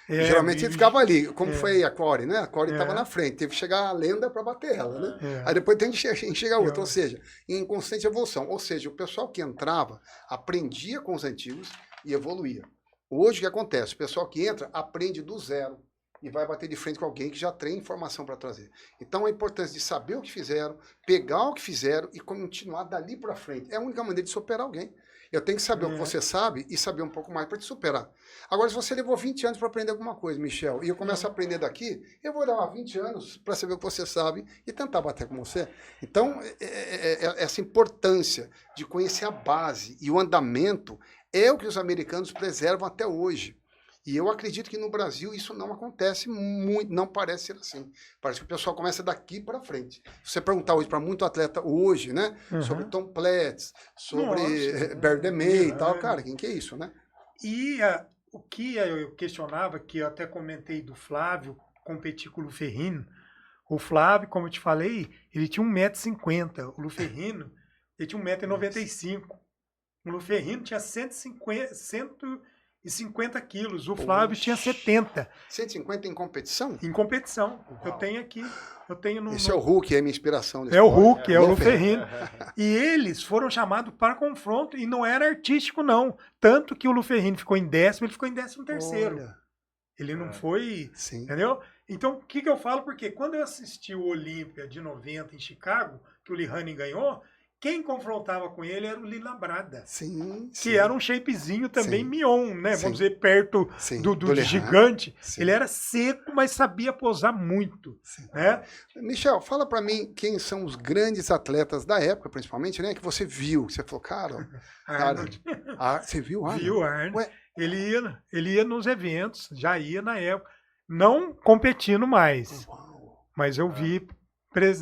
Geralmente ele ficava ali, como foi a Corey, né? A Corey estava na frente, teve que chegar a lenda para bater ela, né? Aí depois tem que chegar outro, ou seja, em constante evolução. Ou seja, o pessoal que entrava aprendia com os antigos e evoluía. Hoje o que acontece? O pessoal que entra aprende do zero e vai bater de frente com alguém que já tem informação para trazer. Então, a importância de saber o que fizeram, pegar o que fizeram e continuar dali para frente. É a única maneira de superar alguém. Eu tenho que saber o que você sabe e saber um pouco mais para te superar. Agora, se você levou 20 anos para aprender alguma coisa, Michel, e eu começo a aprender daqui, eu vou levar 20 anos para saber o que você sabe e tentar bater com você. Então, essa importância de conhecer a base e o andamento é o que os americanos preservam até hoje. E eu acredito que no Brasil isso não acontece muito, não parece ser assim. Parece que o pessoal começa daqui para frente. Se você perguntar hoje para muito atleta hoje, né, sobre Tom Platz, sobre Berdemey e tal, cara, quem que é isso, né? E o que eu questionava, que eu até comentei do Flávio, competir com o Luferrino. O Flávio, como eu te falei, ele tinha 1,50 m. O Luferrino, ele tinha 1,95 m. O Luferrino tinha 150 quilos. O Flávio tinha 70. 150 em competição? Em competição. Uau. Eu tenho aqui. Eu tenho Esse é o Hulk, é a minha inspiração. É o Hulk, é o Luferrino. E eles foram chamados para confronto e não era artístico, não. Tanto que o Luferrino ficou em 10º, ele ficou em 13º. Olha. Ele não foi, Sim. entendeu? Então, o que eu falo? Porque quando eu assisti o Olímpia de 90 em Chicago, que o Lee Haney ganhou, quem confrontava com ele era o Lee Labrada. Sim, Que era um shapezinho também mion, né? Sim. Vamos dizer, perto Sim. do gigante. Sim. Ele era seco, mas sabia posar muito. Sim. Né? Michel, fala pra mim quem são os grandes atletas da época, principalmente, né? Que você viu, que você falou, cara, Arnold. você viu Arnold? Viu, Arnold. Ué? Ele ia nos eventos, já ia na época. Não competindo mais. Uau. Mas eu vi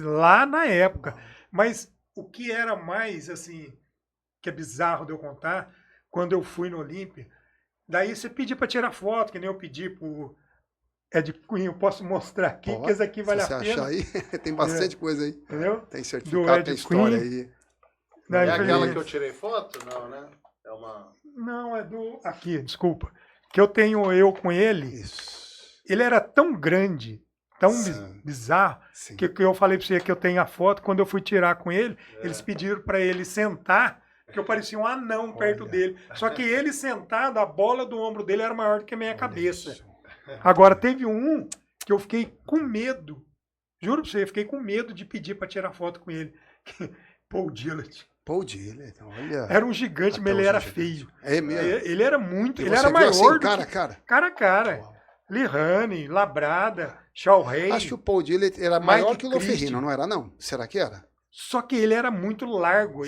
lá na época. Mas o que era mais, assim, que é bizarro de eu contar, quando eu fui no Olímpia, daí você pedia para tirar foto, que nem eu pedi pro Ed Cunha, eu posso mostrar aqui, porque esse aqui vale a pena. Se você achar aí, tem bastante coisa aí. Entendeu? Tem certificado, tem história Queen. aí. Daí É eu falei, aquela que eu tirei foto? Não, né? É uma... não, é do... Aqui, desculpa. Que eu tenho eu com ele. Isso. Ele era tão grande, tão Sim. bizarro, Sim. que eu falei para você que eu tenho a foto. Quando eu fui tirar com ele, eles pediram para ele sentar, porque eu parecia um anão perto dele. Só que ele sentado, a bola do ombro dele era maior do que a minha cabeça. Isso. Agora, teve um que eu fiquei com medo. Juro pra você, eu fiquei com medo de pedir para tirar foto com ele. Paul Gillett. Paul Gillett, olha. Era um gigante, Até mas ele hoje era é gigante. feio. É mesmo. Ele era muito, E ele você era viu maior assim, do cara a que... cara? Cara a cara. Uau. Lihane, Labrada, Shaw Rey. Acho que o Paul Gillett era maior Mike que o Loferrino, Christian. não era não? Será que era? Só que ele era muito largo,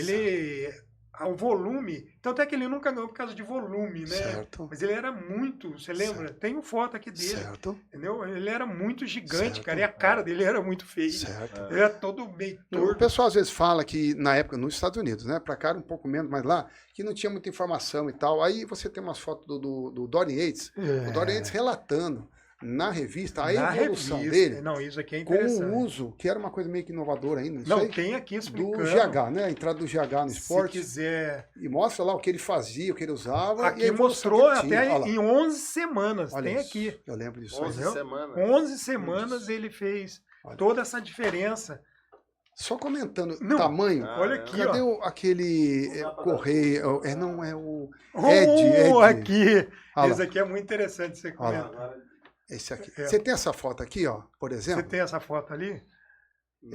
o volume, tanto é que ele nunca ganhou por causa de volume, né? Certo. Mas ele era muito, você lembra? Certo. Tem foto aqui dele, Certo. entendeu? Ele era muito gigante, Certo. cara, e a cara dele era muito feia. Certo. Ele era todo meio O torto. pessoal às vezes fala que na época, nos Estados Unidos, né? Pra cá era um pouco menos, mas lá, que não tinha muita informação e tal. Aí você tem umas fotos do Dorian Yates, o Dorian Yates relatando na revista a Na evolução revista. dele, Não, isso aqui é com interessante. o uso, que era uma coisa meio que inovadora ainda, Não, sei, tem aqui do explicando. GH, né? A entrada do GH no Se esporte. quiser. E mostra lá o que ele fazia, o que ele usava. e a Aqui evolução mostrou que ele tinha. até Olha lá. em 11 semanas. Olha Tem isso. aqui. Eu lembro disso. 11 Entendeu? semanas. Com 11 semanas ele fez Olha. toda essa diferença. Só comentando Não. tamanho. Olha aqui, Cadê ó. aquele Não dá pra correio? Não é o Oh, Ed. aqui. Olha Esse lá. aqui é muito interessante você Olha lá. comentar. Esse aqui. É. Você tem essa foto aqui, ó, por Você exemplo? tem essa foto ali?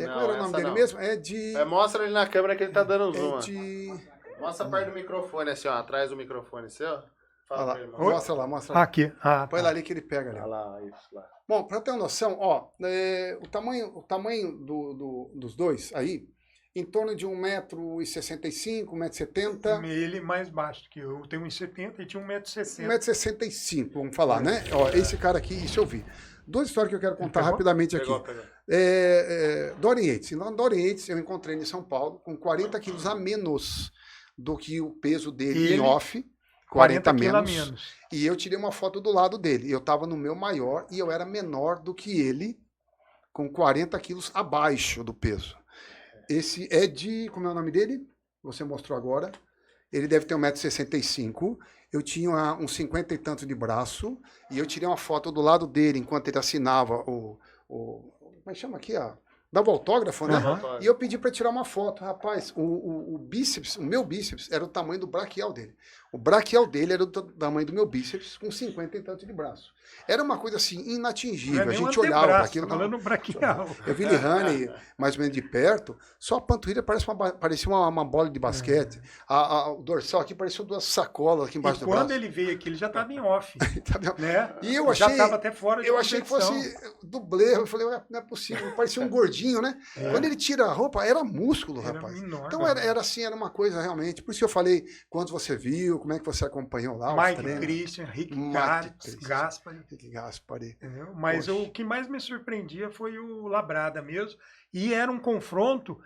Qual era o nome dele mesmo? Ed. Mostra ele na câmera que ele tá dando zoom. ó. Ed. Mostra perto do microfone, assim, ó. Atrás do microfone, assim, ó. Olha Fala lá. pra ele, mano. Mostra lá, mostra lá. Aqui. Ah, Põe tá. lá ali que ele pega ali. Olha lá, isso lá. Bom, para ter uma noção, ó, o tamanho dos dois aí, em torno de 1,65 m, 1,70 m. Ele mais baixo que eu. Eu tenho 1,70 e tinha 1,60 m. 1,65 m, vamos falar, né? Ó, esse cara aqui, isso eu vi. Duas histórias que eu quero contar Pegou? rapidamente aqui. Pegou. Dorian Yates. Lá no Dorian Yates eu encontrei ele em São Paulo com 40 quilos a menos do que o peso dele Ele, em off. 40 quilos menos. a menos. E eu tirei uma foto do lado dele. Eu estava no meu maior e eu era menor do que ele, com 40 quilos abaixo do peso. Esse é de... Como é o nome dele? Você mostrou agora. Ele deve ter 1,65 m. Eu tinha uns 50 e tanto de braço. E eu tirei uma foto do lado dele enquanto ele assinava como é que chama aqui? Dava autógrafo, né? Uhum. E eu pedi para tirar uma foto. Rapaz, o bíceps, o meu bíceps era o tamanho do braquial dele. O braquial dele era do tamanho do meu bíceps, com 50 e tanto de braço. Era uma coisa assim, inatingível. Não é A nem um gente olhava para antebraço, aquilo. tô falando braquial. Eu vi Lihane mais ou menos de perto, só a panturrilha parecia uma bola de basquete. O dorsal aqui parecia duas sacolas aqui embaixo E do quando braço. ele veio aqui, ele já estava em off. né? E eu já achei, estava até fora de eu achei que competição. fosse dublê. Eu falei, ué, não é possível, parecia um gordinho, né? Quando ele tira a roupa, era músculo, Era rapaz. enorme. Então era assim, era uma coisa realmente. Por isso que eu falei, quanto você viu, como é que você acompanhou lá, os Mike treinos. Christian, Rick Mike Christian. Gaspari. Rick Gaspari. Entendeu? Mas Poxa. o que mais me surpreendia foi o Labrada mesmo. E era um confronto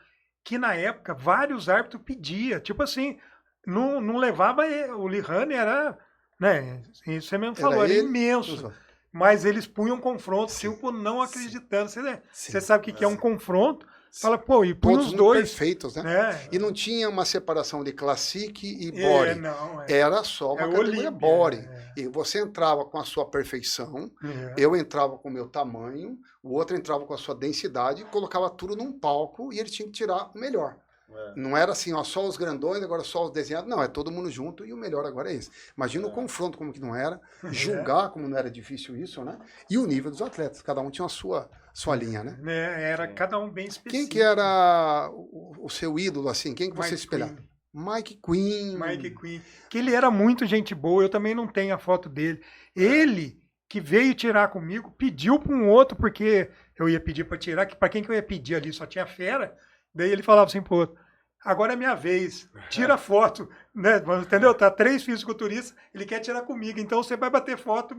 que, na época, vários árbitros pediam. Tipo assim, não levava... O Lihane era... Né, você mesmo falou, era ele, imenso. mas eles punham confronto, Sim. tipo, não acreditando. Você Sim. sabe o que é um confronto? Fala, pô, e punha Todos os muito dois. perfeitos, né? Né? E não tinha uma separação de Classic e Body. Não, Era só uma categoria Olímpia, Body. E você entrava com a sua perfeição, eu entrava com o meu tamanho, o outro entrava com a sua densidade, colocava tudo num palco e ele tinha que tirar o melhor. Não era assim, ó, só os grandões, agora só os desenhados. Não, é todo mundo junto e o melhor agora é esse. Imagina o confronto como que não era, julgar como não era difícil isso, né? E o nível dos atletas, cada um tinha a sua linha, né? Era cada um bem específico. Quem que era o seu ídolo, assim? Quem que você espelhava? Mike Queen. Mike Queen. Que ele era muito gente boa, eu também não tenho a foto dele. Ele, que veio tirar comigo, pediu para um outro, porque eu ia pedir para tirar, que para quem que eu ia pedir ali? Só tinha fera. Daí ele falava assim pro outro, agora é minha vez, tira foto, né? Entendeu? Tá 3 fisiculturistas, ele quer tirar comigo, então você vai bater foto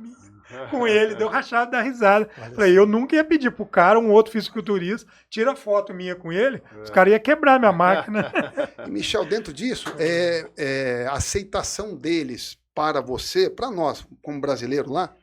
com ele. Deu rachado da risada. Falei, eu nunca ia pedir pro cara, um outro fisiculturista, tira foto minha com ele, os caras iam quebrar minha máquina. E, Michel, dentro disso, a aceitação deles para você, para nós, como brasileiro lá,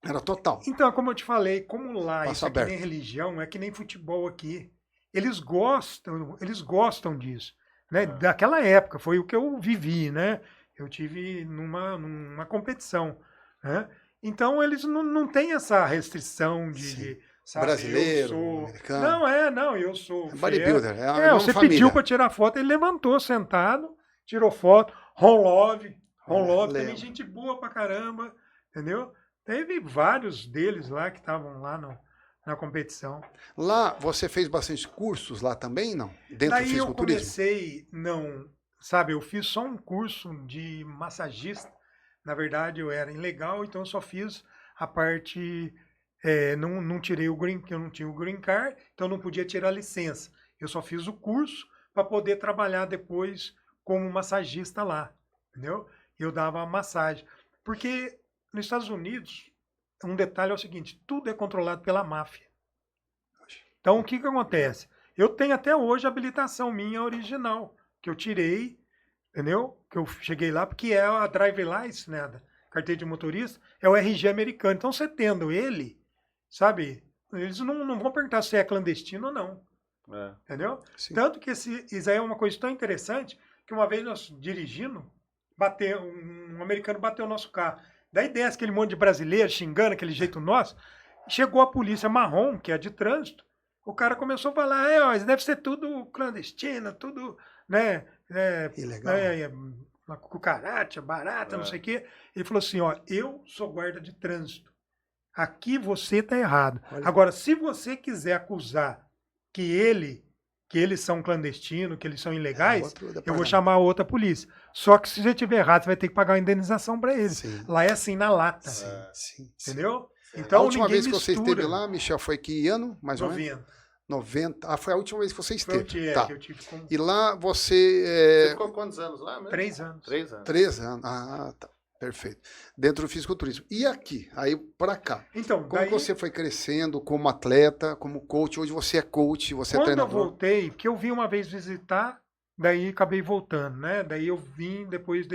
era total. Então, como eu te falei, como lá Passo isso é aberto. que nem religião, é que nem futebol aqui. Eles gostam disso. Né? Daquela época, foi o que eu vivi, né? Eu tive numa competição. Né? Então, eles não têm essa restrição de sabe, brasileiro, americano. Não, eu sou bodybuilder. você pediu para tirar foto, ele levantou sentado, tirou foto. Ron Love também, gente boa pra caramba, entendeu? Teve vários deles lá que estavam lá na competição. Lá, você fez bastante cursos lá também, não? Dentro do fisiculturismo? Eu comecei, sabe, eu fiz só um curso de massagista. Na verdade, eu era ilegal, então eu só fiz a parte, não tirei o green, eu não tinha o green card, então eu não podia tirar a licença. Eu só fiz o curso para poder trabalhar depois como massagista lá, entendeu? Eu dava massagem. Porque nos Estados Unidos, um detalhe é o seguinte, tudo é controlado pela máfia. Então, o que acontece? Eu tenho até hoje a habilitação minha original, que eu tirei, entendeu? Que eu cheguei lá, porque é a drive license, né, da carteira de motorista, é o RG americano. Então, você tendo ele, sabe, eles não vão perguntar se é clandestino ou não. Entendeu? Sim. Tanto que isso aí é uma coisa tão interessante, que uma vez nós dirigindo, um americano bateu o nosso carro. Daí desce aquele monte de brasileiro xingando, aquele jeito nosso. Chegou a polícia marrom, que é de trânsito. O cara começou a falar, isso deve ser tudo clandestino, tudo, né? Ilegal. Cucaracha, barata, não sei o quê. Ele falou assim, eu sou guarda de trânsito. Aqui você tá errado. Olha. Agora, se você quiser acusar que eles são clandestinos, que eles são ilegais, eu vou chamar outra polícia. Só que se você estiver errado, você vai ter que pagar uma indenização para eles. Sim. Lá é assim, na lata. Sim. Entendeu? Então, a última vez que mistura. você esteve lá, Michel, foi que ano, mais ou menos? 90. Ah, foi a última vez que você esteve. Que eu tive com... E lá você... Você ficou quantos anos lá mesmo? 3 anos. 3 anos. 3 anos. Ah, tá. Perfeito. Dentro do fisiculturismo. E aqui? Aí pra cá. Então, Como você foi crescendo como atleta, como coach? Hoje você é coach, você é treinador. Quando eu voltei, porque eu vim uma vez visitar, daí acabei voltando, né? Daí eu vim depois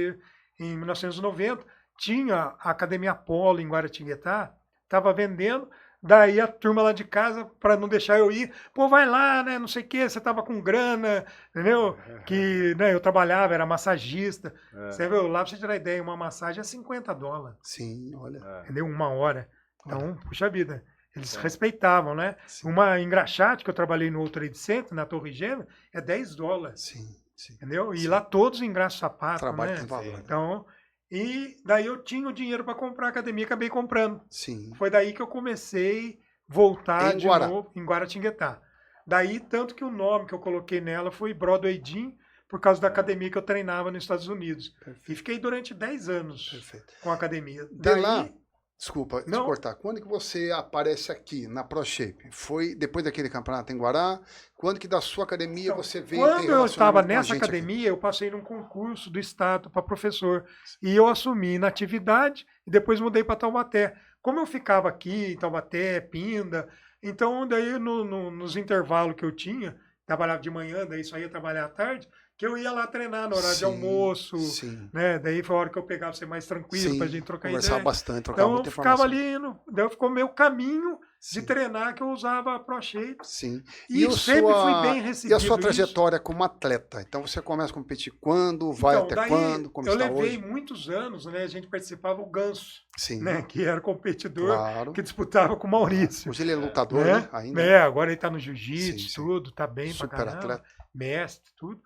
em 1990, tinha a Academia Apollo em Guaratinguetá, estava vendendo, daí a turma lá de casa, para não deixar eu ir, pô, vai lá, né, não sei o que, você tava com grana, entendeu? Que né, eu trabalhava, era massagista, você viu, lá pra você tirar ideia, uma massagem é $50. Sim, olha. Entendeu? 1 hora. Então, puxa vida, eles respeitavam, né? Sim. Uma engraxate que eu trabalhei no World Trade Center, na Torre Gêmea, é $10. Sim. Entendeu? E lá todos engraxam sapato, trabalho né? tem valor. Então, e daí eu tinha o dinheiro para comprar a academia, acabei comprando. Sim. Foi daí que eu comecei a voltar de Guará. novo em Guaratinguetá. Daí, tanto que o nome que eu coloquei nela foi Broadway Gym, por causa da academia que eu treinava nos Estados Unidos. Perfeito. E fiquei durante 10 anos Perfeito. com a academia. De lá, desculpa, te cortar. Quando que você aparece aqui na ProShape? Foi depois daquele campeonato em Guará? Quando que da sua academia então, você veio? Quando eu estava nessa academia, eu passei num concurso do Estado para professor. E eu assumi na atividade e depois mudei para Taubaté. Como eu ficava aqui em Taubaté, Pinda, então daí nos intervalos que eu tinha, trabalhava de manhã, daí só ia trabalhar à tarde, o que eu ia lá treinar no horário de Sim, almoço, sim. né? Daí foi a hora que eu pegava ser mais tranquilo, Sim, pra gente trocar conversava ideia. bastante, trocava Então eu muita ficava informação. ali, daí ficou meu caminho de Sim, treinar que eu usava a ProShape. sim. E sempre fui bem E a recebido sua isso. trajetória como atleta? Então você começa a competir quando, vai Então, até daí quando, como eu está levei hoje? muitos anos, né? A gente participava o Ganso, Sim, né? Que era competidor claro. que disputava com o Maurício. Hoje ele é lutador, Né? né? Ainda. Agora ele tá no Sim, jiu-jitsu, sim. tudo, tá bem pra Super caramba, atleta. mestre, tudo.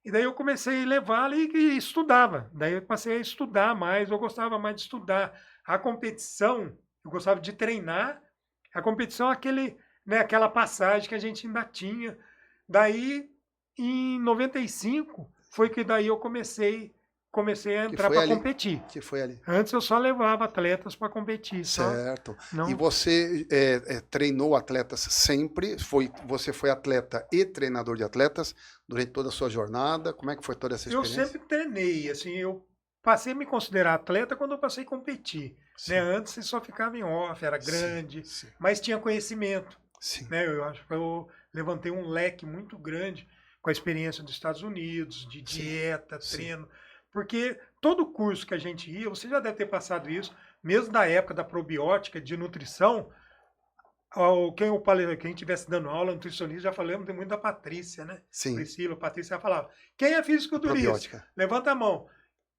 E daí eu comecei a levá-lo e estudava. Daí eu passei a estudar mais, eu gostava mais de estudar. A competição, eu gostava de treinar. A competição é aquela passagem que a gente ainda tinha. Daí, em 95, foi que daí eu comecei a entrar foi para ali. competir. Que foi ali. Antes eu só levava atletas para competir. Certo. Só, não... E você treinou atletas sempre? Você foi atleta e treinador de atletas durante toda a sua jornada? Como é que foi toda essa Eu experiência? sempre treinei, assim, eu passei a me considerar atleta quando eu passei a competir. Né? Antes você só ficava em off, era grande, Sim, mas tinha conhecimento. sim. Né? Eu acho que eu levantei um leque muito grande com a experiência dos Estados Unidos, de dieta, treino. Porque todo curso que a gente ia, você já deve ter passado isso, mesmo da época da probiótica, de nutrição, quem estivesse dando aula, nutricionista, já falamos muito da Patrícia, né? Sim. Priscila, Patrícia falava, quem é fisiculturista? Probiótica. Levanta a mão.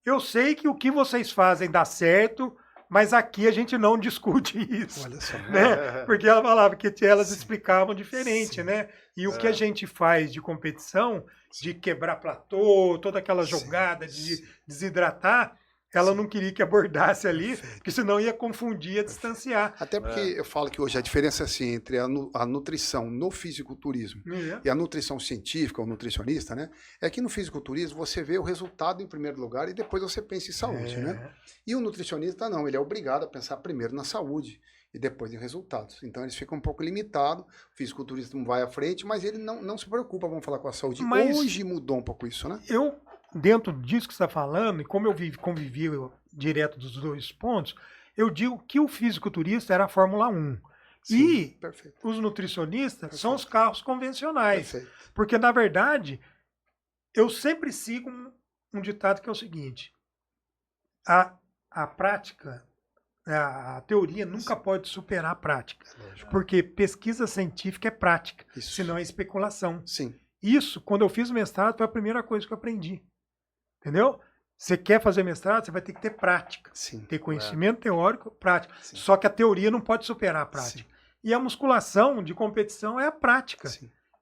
Eu sei que o que vocês fazem dá certo, mas aqui a gente não discute isso. Olha só. Né? Porque ela falava que elas explicavam diferente, Sim. né? E o que a gente faz de competição, de quebrar platô, toda aquela jogada de desidratar, ela não queria que abordasse ali, porque senão ia confundir, ia distanciar. Até porque eu falo que hoje a diferença assim, entre a nutrição no fisiculturismo e a nutrição científica, ou nutricionista, né? É que no fisiculturismo você vê o resultado em primeiro lugar e depois você pensa em saúde, né? E o nutricionista não, ele é obrigado a pensar primeiro na saúde e depois em resultados. Então eles ficam um pouco limitados, o fisiculturista não vai à frente, mas ele não se preocupa, vamos falar com a saúde. Mas hoje mudou um pouco isso, né? Dentro disso que você está falando, e como eu convivi direto dos dois pontos, eu digo que o fisiculturista era a Fórmula 1. Sim, e os nutricionistas são os carros convencionais. Porque, na verdade, eu sempre sigo um ditado que é o seguinte: a prática, a teoria nunca pode superar a prática. Porque pesquisa científica é prática, senão é especulação. Sim. Isso, quando eu fiz o mestrado, foi a primeira coisa que eu aprendi. Entendeu? Você quer fazer mestrado, você vai ter que ter prática. Ter conhecimento teórico, prática. Só que a teoria não pode superar a prática. E a musculação de competição é a prática.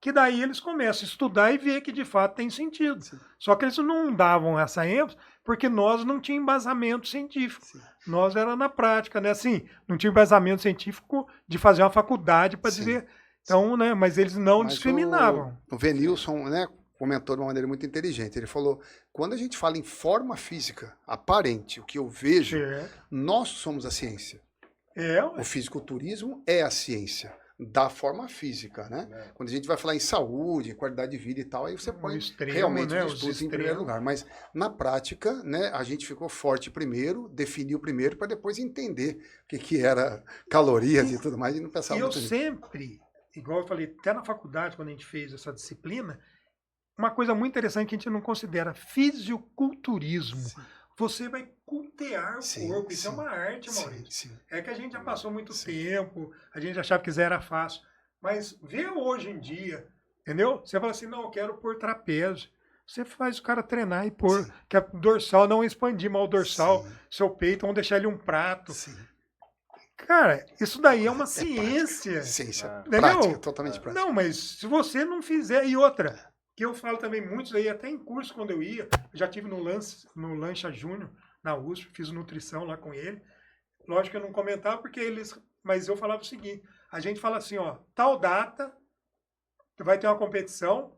Que daí eles começam a estudar e ver que de fato tem sentido. Só que eles não davam essa ênfase porque nós não tínhamos embasamento científico. Nós era na prática, né? Assim, não tinha embasamento científico de fazer uma faculdade para dizer... Então, né? Mas eles não discriminavam. O Venilson, né? Comentou de uma maneira muito inteligente. Ele falou, quando a gente fala em forma física aparente, o que eu vejo, nós somos a ciência. O fisiculturismo é a ciência da forma física, né? Quando a gente vai falar em saúde, em qualidade de vida e tal, aí você põe realmente os estudos em primeiro lugar. Mas na prática, né, a gente ficou forte primeiro, definiu primeiro, para depois entender o que era calorias e tudo mais, e não pensava muito nisso. Sempre, igual eu falei, até na faculdade, quando a gente fez essa disciplina, uma coisa muito interessante que a gente não considera, fisiculturismo. Você vai cultear o corpo. Isso é uma arte, Maurício. É que a gente já passou muito tempo, a gente achava que isso era fácil. Mas vê hoje em dia, entendeu? Você fala assim, não, eu quero pôr trapézio. Você faz o cara treinar e pôr, que a dorsal não expandir mal o dorsal, seu peito, vamos deixar ele um prato. Cara, isso daí é uma ciência. Ciência, prática, totalmente prática. Não, mas se você não fizer, e outra... Que eu falo também muitos aí, até em curso quando eu ia, já tive no Lancha Júnior, na USP, fiz nutrição lá com ele. Lógico que eu não comentava porque mas eu falava o seguinte, a gente fala assim, ó, tal data, vai ter uma competição,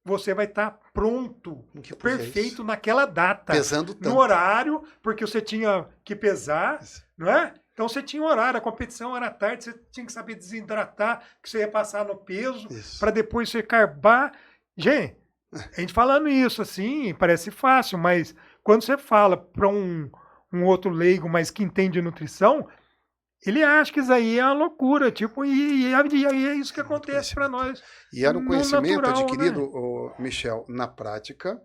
você vai estar pronto, perfeito naquela data. Pesando tanto. No horário, porque você tinha que pesar, não é? Então você tinha horário, a competição era à tarde, você tinha que saber desidratar, que você ia passar no peso, para depois você carbar. Gente, a gente falando isso assim, parece fácil, mas quando você fala para um outro leigo, mas que entende nutrição, ele acha que isso aí é uma loucura, tipo, e é isso que acontece para nós. E era um conhecimento natural, adquirido, né? Michel, na prática,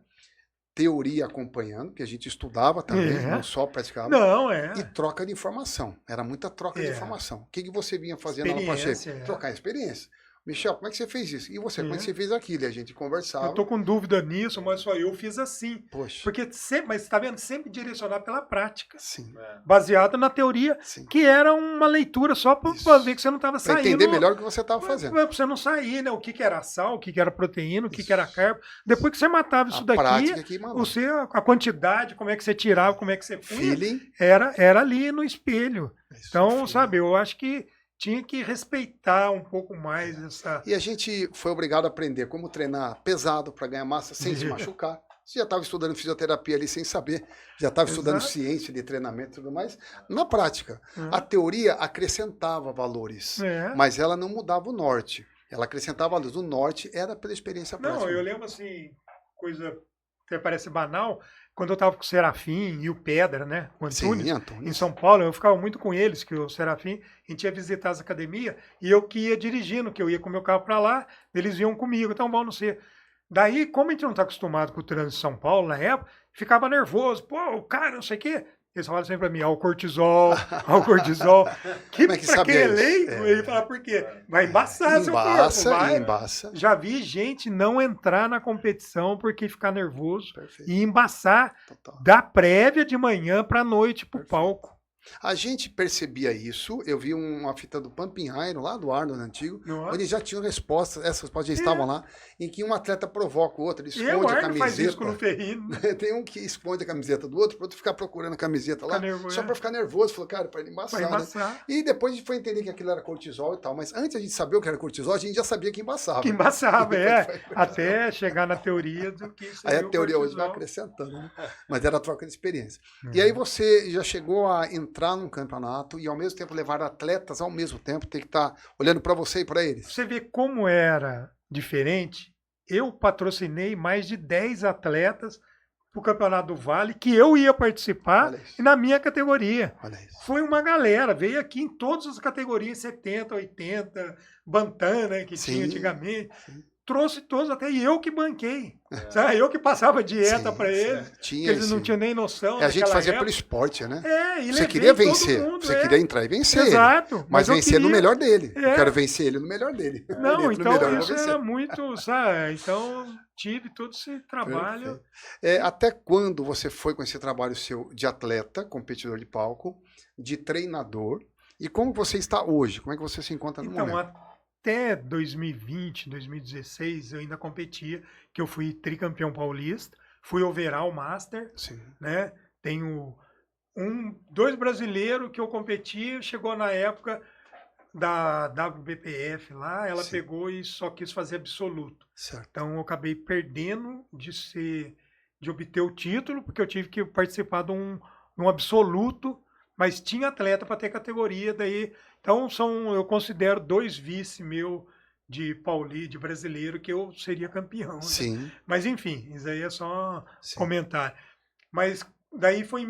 teoria acompanhando, que a gente estudava também, não só praticava, Não, e troca de informação. Era muita troca de informação. O que você vinha fazendo na Shape? Trocar experiência. Michel, como é que você fez isso? E você, como é que você fez aquilo? E a gente conversava. Eu tô com dúvida nisso, mas só eu fiz assim. Poxa. Porque sempre, mas tá vendo? Sempre direcionar pela prática. Sim. Baseado na teoria, que era uma leitura só para ver que você não estava saindo. Para entender melhor o que você estava fazendo. Para você não sair, né? O que era sal, o que era proteína, o que era carbo. Depois que você matava isso daqui, a quantidade, como é que você tirava, como é que você punha, era ali no espelho. Então, sabe, eu acho que tinha que respeitar um pouco mais essa... E a gente foi obrigado a aprender como treinar pesado para ganhar massa sem se machucar. Você já estava estudando fisioterapia ali sem saber, já estava estudando ciência de treinamento e tudo mais. Na prática, a teoria acrescentava valores, mas ela não mudava o norte. Ela acrescentava valores. O norte era pela experiência prática. Não, eu lembro assim, coisa que parece banal, quando eu estava com o Serafim e o Pedra, né? O Antônio, em São Paulo, eu ficava muito com eles, que o Serafim, a gente ia visitar as academias, e eu que ia dirigindo, que eu ia com o meu carro para lá, eles iam comigo, então bom, não sei. Daí, como a gente não está acostumado com o trânsito de São Paulo na época, ficava nervoso, pô, o cara, não sei o quê. Eles falavam sempre para mim, ao cortisol. Que pra quem é leigo, ele fala, por quê? Vai embaçar seu corpo. Embaça. Já vi gente não entrar na competição porque ficar nervoso e embaçar da prévia de manhã para noite pro palco. A gente percebia isso, eu vi uma fita do Pumping Iron, lá do Arnold antigo, onde já tinham respostas, essas respostas já estavam lá, em que um atleta provoca o outro, ele esconde a camiseta. Faz isso com o Ferrino. Tem um que esconde a camiseta do outro, para outro ficar procurando a camiseta lá, só para ficar nervoso. Falou, cara, para ele embaçar. Né? E depois a gente foi entender que aquilo era cortisol e tal, mas antes a gente saber o que era cortisol, a gente já sabia que embaçava. Que embaçava, até chegar na teoria do que isso. Aí a teoria hoje vai acrescentando, né? Mas era a troca de experiência. E aí você já chegou a entrar num campeonato e ao mesmo tempo levar atletas ao mesmo tempo, tem que estar olhando para você e para eles. Você vê como era diferente. Eu patrocinei mais de 10 atletas para o Campeonato do Vale que eu ia participar e na minha categoria. Foi uma galera, veio aqui em todas as categorias, 70, 80, Bantana, que tinha antigamente. Trouxe todos, até eu que banquei. Eu que passava dieta para eles, que eles não tinham nem noção. A gente fazia pelo esporte, né? E você queria vencer, você queria entrar e vencer. Exato. Mas vencer no melhor dele. Eu quero vencer ele no melhor dele. Não, então isso era muito, sabe? Então tive todo esse trabalho. Até quando você foi com esse trabalho seu de atleta, competidor de palco, de treinador, e como você está hoje? Como é que você se encontra no momento? Até 2020, 2016, eu ainda competia, que eu fui tricampeão paulista, fui overall master, né? Tenho 2 brasileiros que eu competi, chegou na época da WBPF lá, ela pegou e só quis fazer absoluto. Então eu acabei perdendo de obter o título, porque eu tive que participar de um absoluto, mas tinha atleta para ter categoria, daí... Então, eu considero 2 vice meu de brasileiro que eu seria campeão. Né? Mas, enfim, isso aí é só comentário. Mas daí foi em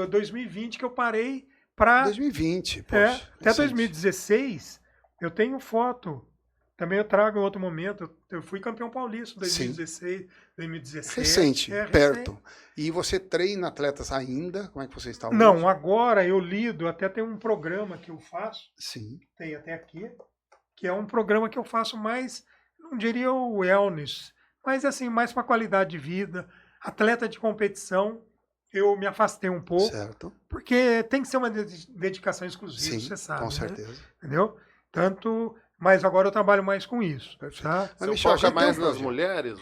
2020 que eu parei para... 2020, poxa. Até 2016, eu tenho foto. Também eu trago em outro momento. Eu fui campeão paulista em 2016, 2017. Recente, perto. Recente. E você treina atletas ainda? Como é que você está hoje? Não, agora eu lido, até tem um programa que eu faço. Tem até aqui, que é um programa que eu faço mais, não diria o wellness, mas assim, mais para qualidade de vida. Atleta de competição, eu me afastei um pouco. Porque tem que ser uma dedicação exclusiva, você sabe. Com certeza. Né? Entendeu? Mas agora eu trabalho mais com isso. Tá? Você foca mais nas mulheres?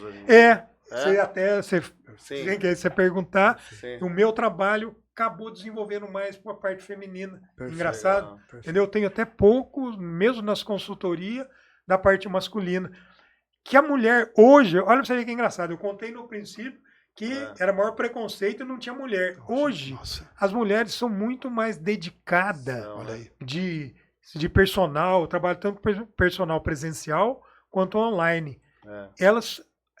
Você perguntar, o meu trabalho acabou desenvolvendo mais para a parte feminina. Engraçado. Entendeu? Eu tenho até pouco, mesmo nas consultorias, da parte masculina. Que a mulher hoje, olha para você ver que é engraçado, eu contei no princípio que era maior preconceito e não tinha mulher. Hoje, as mulheres são muito mais dedicadas de personal, trabalho tanto personal presencial quanto online.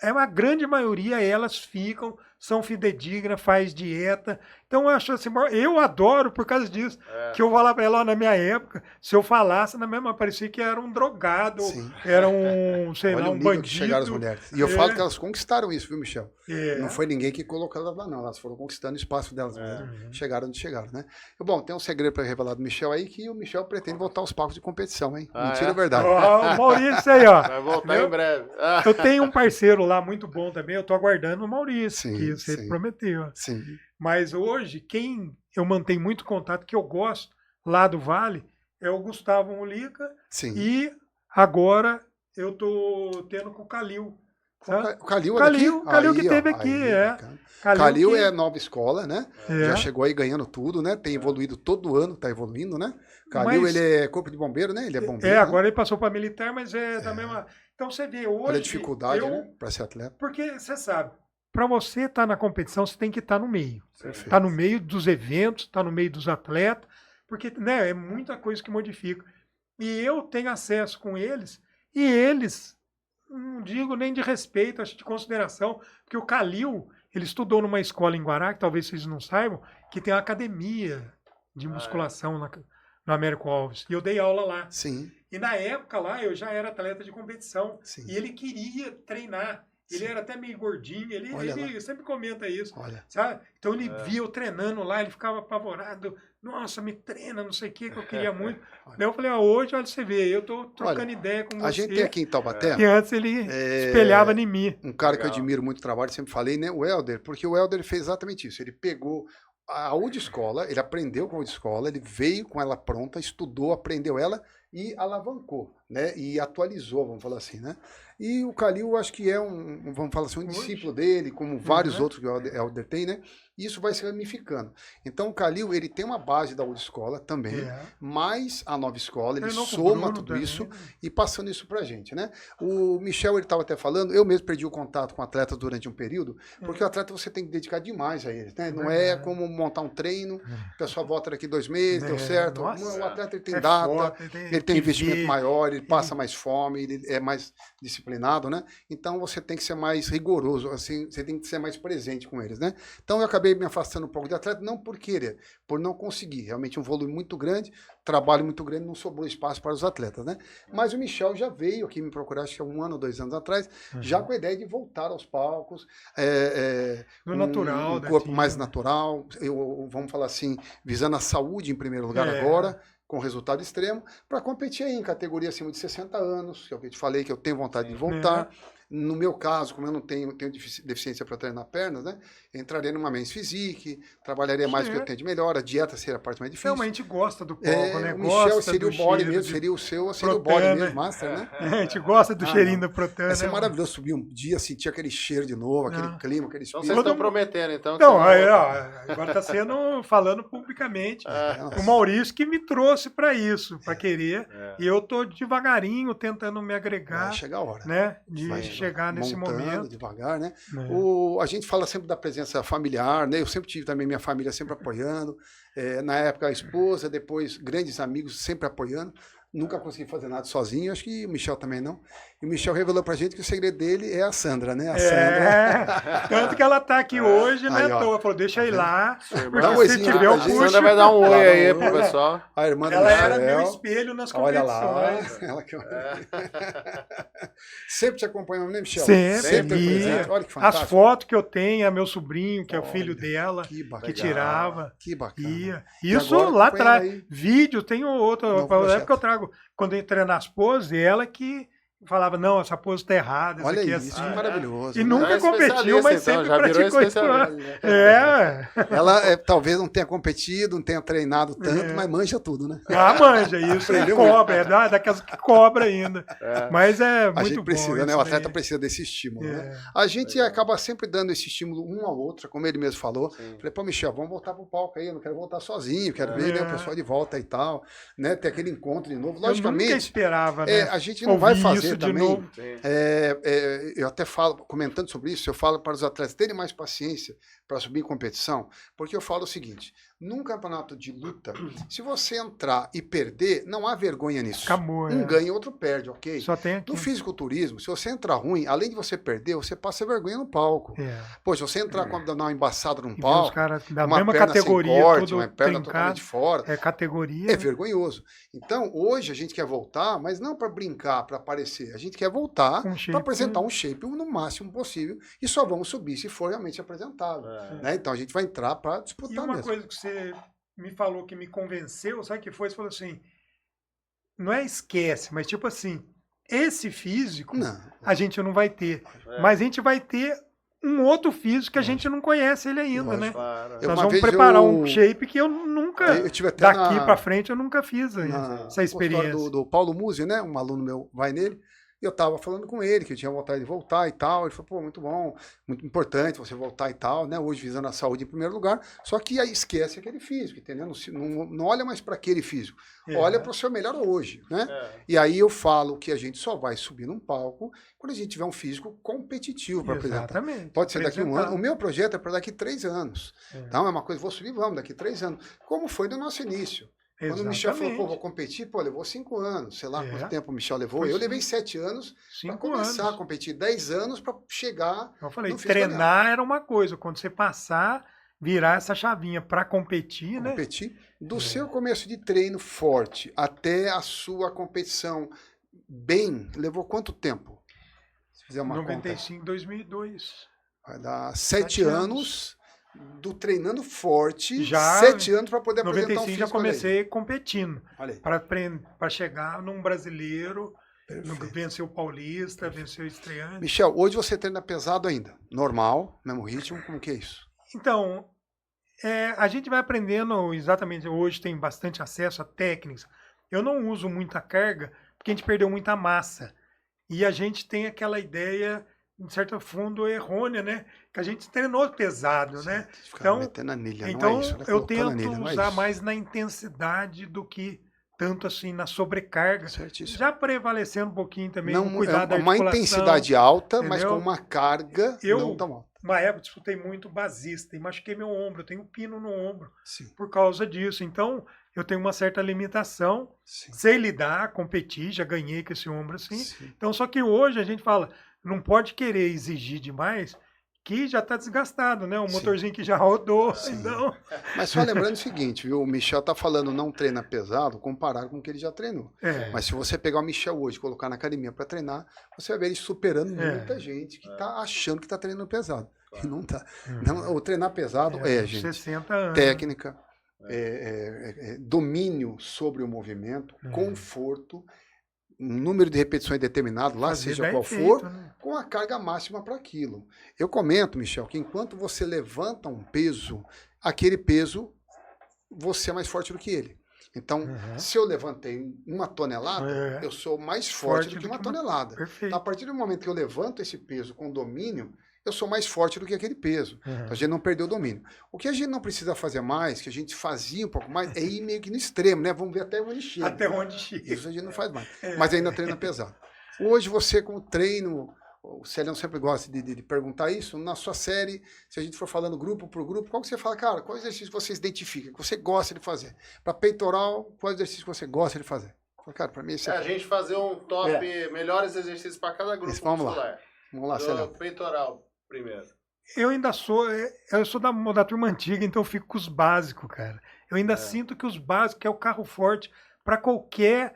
A grande maioria, elas ficam são fidedignas, faz dieta. Então eu acho assim, eu adoro por causa disso. Que eu vou lá para ela, ó, na minha época, se eu falasse na mesma, parecia que era um drogado, era um, sei lá, um bandido. Que chegaram as mulheres. E eu falo que elas conquistaram isso, viu, Michel? Não foi ninguém que colocou elas lá, não. Elas foram conquistando o espaço delas mesmo. Chegaram onde chegaram, né? Bom, tem um segredo para revelar do Michel aí, que o Michel pretende voltar aos palcos de competição, hein? Mentira, é verdade. O Maurício aí, ó. Vai voltar em breve. Eu tenho um parceiro lá muito bom também, eu tô aguardando o Maurício, que você prometeu. Sim. Mas hoje, quem eu mantenho muito contato, que eu gosto, lá do Vale, é o Gustavo Mulica. Sim. E agora eu tô tendo com o Calil. O Calil que teve aqui, Calil é nova escola, né? Já chegou aí ganhando tudo, né? Tem evoluído todo ano, tá evoluindo, né? Calil, ele é corpo de bombeiro, né? Ele é bombeiro. Agora ele passou para militar, mas é da mesma... Então você vê hoje... Olha a dificuldade, né? Para ser atleta. Porque você sabe, para você estar na competição, você tem que estar no meio. Perfeito. Tá no meio dos eventos, tá no meio dos atletas, porque, né, é muita coisa que modifica. E eu tenho acesso com eles, e eles, não digo nem de respeito, acho de consideração, porque o Calil, ele estudou numa escola em Guará, que talvez vocês não saibam, que tem uma academia de musculação no Américo Alves. E eu dei aula lá. Sim. E na época lá, eu já era atleta de competição. Sim. E ele queria treinar. Ele era até meio gordinho, ele sempre comenta isso. Sabe? Então ele via eu treinando lá, ele ficava apavorado. Nossa, me treina, não sei o que eu queria muito. Daí eu falei, hoje, olha, você vê, eu tô trocando ideia com você. A gente tem aqui em Taubaté... E antes ele espelhava em mim. Um cara que eu admiro muito o trabalho, sempre falei, né? O Helder, porque o Helder fez exatamente isso. Ele pegou a autoescola, ele aprendeu com a autoescola, ele veio com ela pronta, estudou, aprendeu ela e alavancou, né? E atualizou, vamos falar assim, né? E o Calil, acho que é vamos falar assim, um discípulo dele, como vários outros que o Helder tem, né? E isso vai se ramificando. Então o Calil, ele tem uma base da old escola também, mais a nova escola, ele soma tudo isso e passando isso pra gente, né? O Michel, ele estava até falando, eu mesmo perdi o contato com atletas durante um período, porque o atleta você tem que dedicar demais a eles, né? Não é como montar um treino, o pessoal volta daqui 2 meses, deu certo. O atleta ele tem data, ele tem investimento maior, ele passa mais fome, ele é mais disciplinado, né? Então você tem que ser mais rigoroso, assim, você tem que ser mais presente com eles, né? Então eu acabei me afastando um pouco de atleta, não por querer, por não conseguir. Realmente um volume muito grande, trabalho muito grande, não sobrou espaço para os atletas, né? Mas o Michel já veio aqui me procurar, acho que há 1 ano ou 2 anos atrás, já com a ideia de voltar aos palcos, no natural, um corpo mais natural, vamos falar assim, visando a saúde em primeiro lugar agora, com resultado extremo, para competir aí em categoria acima de 60 anos, que é o que eu te falei, que eu tenho vontade de voltar. No meu caso, como eu não tenho deficiência para treinar pernas, né? Entraria numa men's physique, trabalharia mais o que eu tenho de melhor, a dieta seria a parte mais difícil. Não, mas a gente gosta do palco, né? O Michel seria o body mesmo, seria o seu, seria o body mesmo, master, né? A gente gosta do cheirinho da Protana. Ia ser maravilhoso subir um dia, sentir aquele cheiro de novo, aquele clima, aquele espírito. Então vocês estão prometendo, então. Então, agora está sendo, falando publicamente, o Maurício que me trouxe para isso, para querer, e eu tô devagarinho tentando me agregar. Vai chegar a hora. Né? De chegar nesse momento. Devagar, né? A gente fala sempre da presença familiar, né? Eu sempre tive também minha família sempre apoiando. Na época a esposa, depois grandes amigos sempre apoiando. Nunca consegui fazer nada sozinho, acho que o Michel também não. E o Michel revelou pra gente que o segredo dele é a Sandra, né? A Sandra. Tanto que ela tá aqui hoje, né? Falou, deixa eu ir lá. Dá um se tiver o puxo. A Sandra vai dar um oi aí pro pessoal. A irmã do ela Michel. Era meu espelho nas competições. Olha lá. Sempre te acompanhando, né, Michel? Sempre presente. Olha que fantástico. As fotos que eu tenho, é meu sobrinho, que é o filho dela, que tirava. Que bacana. Isso lá atrás. Vídeo, tem outro. Época que eu trago. Quando eu entrei nas poses, ela que falava, não, essa pose está errada. Olha aqui isso, assim. Maravilhoso. E nunca competiu, mas sempre praticou isso. Ela talvez não tenha competido, não tenha treinado tanto, mas manja tudo, né? Manja isso, cobra, daquelas que cobra ainda. Mas é muito bom. A gente precisa, né? O atleta precisa desse estímulo, né? A gente acaba sempre dando esse estímulo um ao outro, como ele mesmo falou. Falei, pô, Michel, vamos voltar pro palco aí, eu não quero voltar sozinho, quero ver, né, o pessoal de volta e tal, né? Ter aquele encontro de novo. Logicamente, eu nunca esperava, né? A gente não vai fazer também. Eu até falo, comentando sobre isso, eu falo para os atletas terem mais paciência para subir em competição, porque eu falo o seguinte, num campeonato de luta, se você entrar e perder, não há vergonha nisso. Acabou, Um ganha, outro perde, ok? Só tem aqui. No fisiculturismo, se você entrar ruim, além de você perder, você passa vergonha no palco. Pô, se você entrar com dar uma embaçada num palco, os caras da uma mesma perna categoria, sem corte, tudo uma perna trincado, totalmente fora, é categoria. é vergonhoso. Então, hoje a gente quer voltar, mas não para brincar, para aparecer. A gente quer voltar para apresentar um shape no máximo possível e só vamos subir se for realmente apresentável. Né? Então, a gente vai entrar para disputar E uma mesmo. coisa que você me falou que me convenceu, sabe o que foi? Você falou assim, não é esquece, mas tipo assim, esse físico a gente não vai ter, mas a gente vai ter um outro físico que a gente não conhece ele ainda, né? Claro. Nós vamos preparar um shape que eu nunca, daqui para frente eu nunca fiz essa experiência. Do Paulo Musi, né? Um aluno meu vai nele. E eu tava falando com ele, que eu tinha vontade de voltar e tal. Ele falou, pô, muito bom, muito importante você voltar e tal, né? Hoje visando a saúde em primeiro lugar. Só que aí esquece aquele físico, entendeu? Não olha mais para aquele físico. Olha para o seu melhor hoje, né? E aí eu falo que a gente só vai subir num palco quando a gente tiver um físico competitivo para apresentar. Pode ser daqui um ano. O meu projeto é para daqui 3 anos. Então é uma coisa, vou subir, vamos, daqui 3 anos. Como foi no nosso início. Quando o Michel falou, pô, vou competir, pô, levou 5 anos, sei lá quanto tempo o Michel levou. Eu levei 7 anos para começar a competir, 10 anos para chegar. Eu falei, treinar era uma coisa, quando você passar, virar essa chavinha para competir, né? Competir. Do seu começo de treino forte até a sua competição bem, levou quanto tempo? Se fizer uma 95, conta. 2002. Vai dar 7 anos. Do treinando forte, já 7 anos para poder apresentar um físico. Já comecei competindo, para chegar num brasileiro, vencer o paulista, vencer o estreante. Michel, hoje você treina pesado ainda? Normal, mesmo ritmo, como que é isso? Então, a gente vai aprendendo exatamente, hoje tem bastante acesso a técnicas. Eu não uso muita carga, porque a gente perdeu muita massa. E a gente tem aquela ideia, em certo fundo, errônea, né? Que a gente treinou pesado, né? Então, eu tento usar mais na intensidade do que tanto assim na sobrecarga. Certíssimo. Já prevalecendo um pouquinho também com cuidado da articulação. Uma intensidade alta, entendeu? Mas com uma carga não tão alta. Uma época disputei muito basista e machuquei meu ombro. Eu tenho um pino no ombro por causa disso. Então, eu tenho uma certa limitação. Sei lidar, competir, já ganhei com esse ombro assim. Então, só que hoje a gente fala, não pode querer exigir demais, que já está desgastado, né? O motorzinho que já rodou. Então... Mas só lembrando o seguinte, viu? O Michel está falando não treina pesado comparado com o que ele já treinou. Mas se você pegar o Michel hoje e colocar na academia para treinar, você vai ver ele superando muita gente que está achando que está treinando pesado. E não está. O treinar pesado gente, 60 anos. Técnica, domínio sobre o movimento, conforto, um número de repetições determinado, lá seja qual for, com a carga máxima para aquilo. Eu comento, Michel, que enquanto você levanta um peso, aquele peso, você é mais forte do que ele. Então, se eu levantei 1 tonelada, eu sou mais forte do que 1 tonelada. Então, a partir do momento que eu levanto esse peso com domínio, eu sou mais forte do que aquele peso. Então, a gente não perdeu o domínio. O que a gente não precisa fazer mais, que a gente fazia um pouco mais, é ir meio que no extremo, né? Vamos ver até onde chega. Até onde chega. Isso a gente não faz mais. Mas ainda treina pesado. Hoje você, com o treino, o Celião sempre gosta de perguntar isso, na sua série, se a gente for falando grupo por grupo, qual que você fala, cara, qual exercício você identifica, que você gosta de fazer? Para peitoral, qual exercício que você gosta de fazer? Cara, para mim esse a gente fazer um top, melhores exercícios para cada grupo muscular. Vamos lá, Celião. Peitoral. Primeiro. Eu ainda sou da turma antiga, então eu fico com os básicos, cara. Eu ainda sinto que os básicos é o carro forte para qualquer...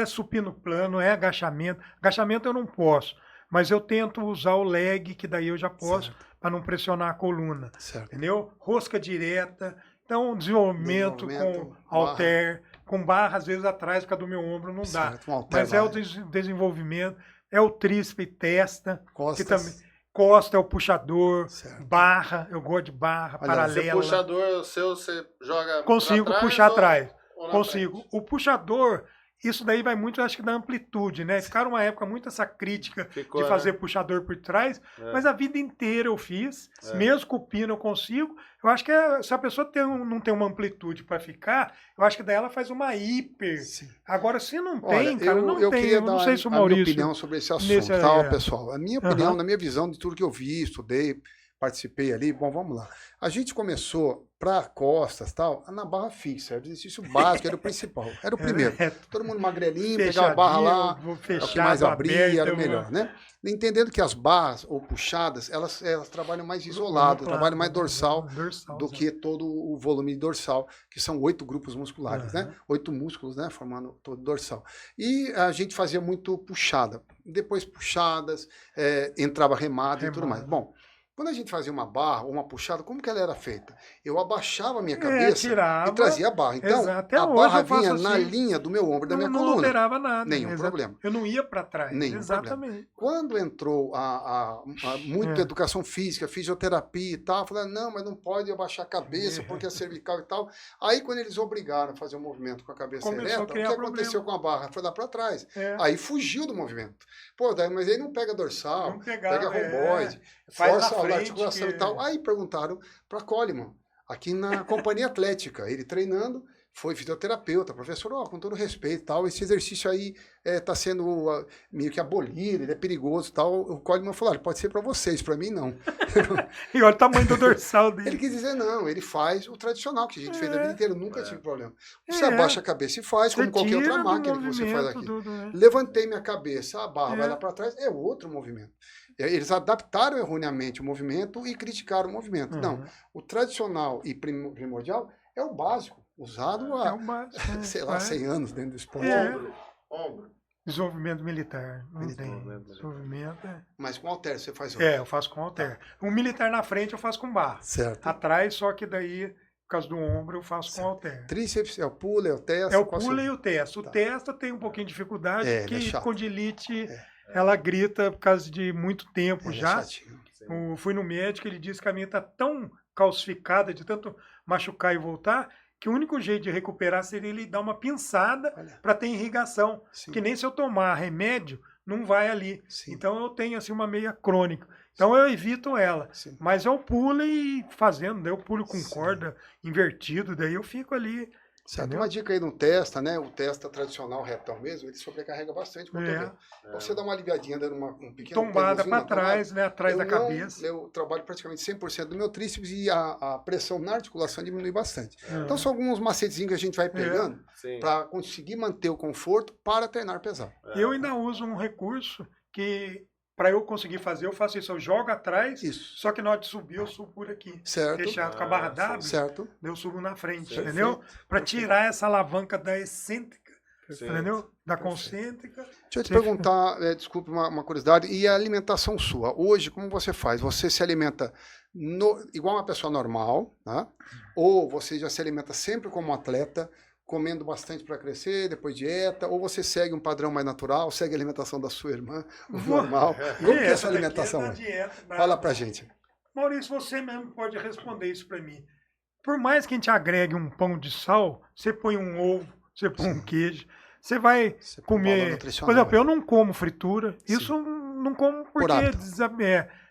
supino plano, agachamento. Agachamento eu não posso, mas eu tento usar o leg, que daí eu já posso, para não pressionar a coluna. Entendeu? Rosca direta. Então, desenvolvimento com halter, com barra, às vezes atrás, por causa do meu ombro, não dá. Mas o desenvolvimento, o tríceps e testa. Costas. Que também... Costa é o puxador, barra, eu gosto de barra, paralela. O puxador, o seu, você joga Consigo puxar atrás. Consigo. O puxador, isso daí vai muito, acho que, da amplitude, né? Ficaram uma época muito essa crítica de fazer puxador por trás, mas a vida inteira eu fiz, mesmo com o pino eu consigo. Eu acho que se a pessoa não tem uma amplitude para ficar, eu acho que daí ela faz uma hiper. Agora, se não tem, cara, não tem. Eu não sei se o Maurício... minha opinião sobre esse assunto, pessoal? A minha opinião, na minha visão de tudo que eu vi, estudei, participei ali. Bom, vamos lá. A gente começou para costas, tal, na barra fixa. Era o exercício básico, era o principal. Era o primeiro. Todo mundo magrelinho, pegava a barra lá, o que mais abria, era o melhor, né? Entendendo que as barras ou puxadas, elas trabalham mais isolado, trabalham mais dorsal do que todo o volume dorsal, que são 8 grupos musculares, né? 8 músculos, né? Formando todo o dorsal. E a gente fazia muito puxada. Depois puxadas, entrava remada e tudo mais. Bom, quando a gente fazia uma barra ou uma puxada, como que ela era feita? Eu abaixava a minha cabeça e trazia a barra. Então, a barra vinha na linha do meu ombro, da minha coluna. Não alterava nada. Nenhum problema. Eu não ia para trás. Nenhum exatamente. Problema. Quando entrou muita educação física, fisioterapia e tal, eu falei, não, mas não pode abaixar a cabeça porque é cervical e tal. Aí, quando eles obrigaram a fazer um movimento com a cabeça ereta, o que aconteceu com a barra? Foi lá para trás. Aí fugiu do movimento. Pô, mas aí não pega dorsal, pega romboide, força a articulação e tal. Aí perguntaram para Coleman, aqui na Companhia Atlética, ele treinando, foi fisioterapeuta, professor, com todo respeito, tal, esse exercício aí está sendo meio que abolido, ele é perigoso, tal. O Coleman falou, pode ser para vocês, para mim não. E olha o tamanho do dorsal dele. Ele quis dizer, não, ele faz o tradicional que a gente fez a vida inteira, nunca tive problema. Você abaixa a cabeça e faz, como qualquer outra máquina que você faz aqui. Levantei minha cabeça, a barra vai lá para trás, é outro movimento. Eles adaptaram erroneamente o movimento e criticaram o movimento. Não, o tradicional e primordial é o básico, usado há, sei lá, 100 anos dentro do esporte. Ombro. Desenvolvimento militar. Não tem. Desenvolvimento. Mas com halter você faz outro? Eu faço com halter. O militar na frente eu faço com barra. Certo. Atrás, só que daí, por causa do ombro, eu faço com halter. Tríceps, é o pulo, é o testa? É o pulo e o testa. O testa tem um pouquinho de dificuldade, porque condilite... Ela grita por causa de muito tempo já. Fui no médico, ele disse que a minha está tão calcificada de tanto machucar e voltar, que o único jeito de recuperar seria ele dar uma pinçada para ter irrigação. Que nem se eu tomar remédio, não vai ali. Então eu tenho assim uma meia crônica. Então eu evito ela. Mas eu pulo e fazendo, daí eu pulo com corda invertido, daí eu fico ali. Certo. Uma dica aí no testa, né? O testa tradicional retão mesmo, ele sobrecarrega bastante o cotovelo. Você dá uma aliviadinha, dando um pequeno tombada para trás, né? Atrás da cabeça. Eu trabalho praticamente 100% do meu tríceps e a pressão na articulação diminui bastante. Então são alguns macetezinhos que a gente vai pegando para conseguir manter o conforto para treinar pesado. Eu ainda uso um recurso que... Para eu conseguir fazer, eu faço isso. Eu jogo atrás, só que na hora de subir, eu subo por aqui. Certo. Fechado com a barra W, certo. Eu subo na frente, entendeu? Para tirar essa alavanca da excêntrica, entendeu? Da concêntrica. Deixa eu te perguntar, desculpe uma curiosidade, e a alimentação sua? Hoje, como você faz? Você se alimenta igual uma pessoa normal, tá? Ou você já se alimenta sempre como atleta, comendo bastante para crescer, depois dieta, ou você segue um padrão mais natural, segue a alimentação da sua irmã, normal. Como que é essa alimentação? Fala pra gente. Maurício, você mesmo pode responder isso para mim. Por mais que a gente agregue um pão de sal, você põe um ovo, você põe um queijo, você vai comer... Por exemplo, eu não como fritura, isso não como porque...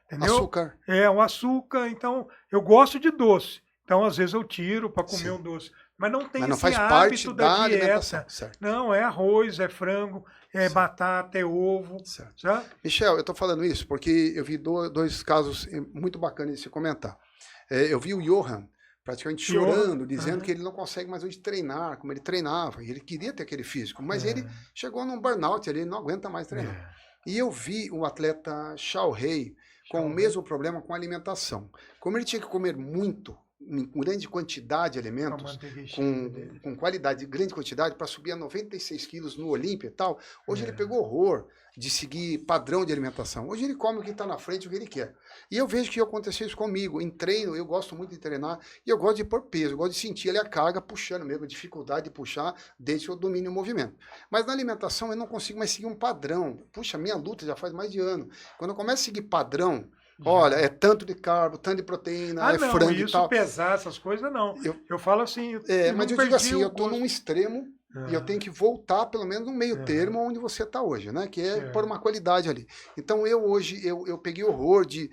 entendeu? Açúcar. O açúcar, então eu gosto de doce. Então, às vezes eu tiro para comer um doce. Mas não tem esse hábito da dieta. Não, é arroz, é frango, é batata, é ovo. Certo? Michel, eu estou falando isso porque eu vi dois casos muito bacanas de se comentar. Eu vi o Johan praticamente chorando, dizendo que ele não consegue mais hoje treinar como ele treinava. E ele queria ter aquele físico, mas ele chegou num burnout, ele não aguenta mais treinar. E eu vi o atleta Shao Rei com o mesmo problema com a alimentação. Como ele tinha que comer muito, em grande quantidade de alimentos, com qualidade, grande quantidade, para subir a 96 quilos no Olímpia e tal, hoje ele pegou horror de seguir padrão de alimentação. Hoje ele come o que está na frente, o que ele quer. E eu vejo que aconteceu isso comigo. Em treino, eu gosto muito de treinar e eu gosto de pôr peso, eu gosto de sentir ali a carga puxando mesmo, a dificuldade de puxar, desde que eu domine o movimento. Mas na alimentação eu não consigo mais seguir um padrão. Puxa, minha luta já faz mais de ano. Quando eu começo a seguir padrão, olha, é tanto de carbo, tanto de proteína, frango e tal. Pesar essas coisas, não. Eu falo assim... mas eu digo assim, eu estou num extremo E eu tenho que voltar, pelo menos, no meio termo onde você está hoje, né? Que é por uma qualidade ali. Então, hoje, eu peguei horror de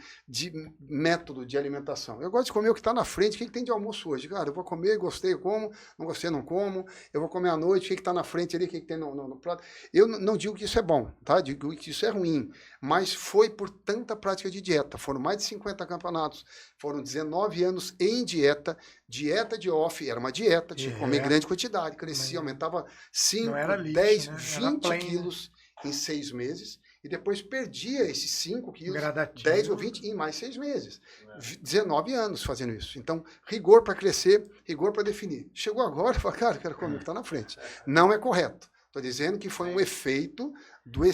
método de alimentação. Eu gosto de comer o que está na frente. O que tem de almoço hoje? Cara, eu vou comer, gostei, eu como. Não gostei, não como. Eu vou comer à noite, o que está na frente ali, o que tem no prato. Eu não digo que isso é bom, tá? Digo que isso é ruim. Mas foi por tanta prática de dieta. Foram mais de 50 campeonatos. Foram 19 anos em dieta. Dieta de off, era uma dieta, tinha que comer grande quantidade, crescia, aumentava 5, 10, 20 quilos em 6 meses, e depois perdia esses 5 quilos, 10 ou 20 em mais 6 meses. 19 anos fazendo isso. Então, rigor para crescer, rigor para definir. Chegou agora, fala, cara, quero comer o que está na frente. Não é correto. Estou dizendo que foi um efeito da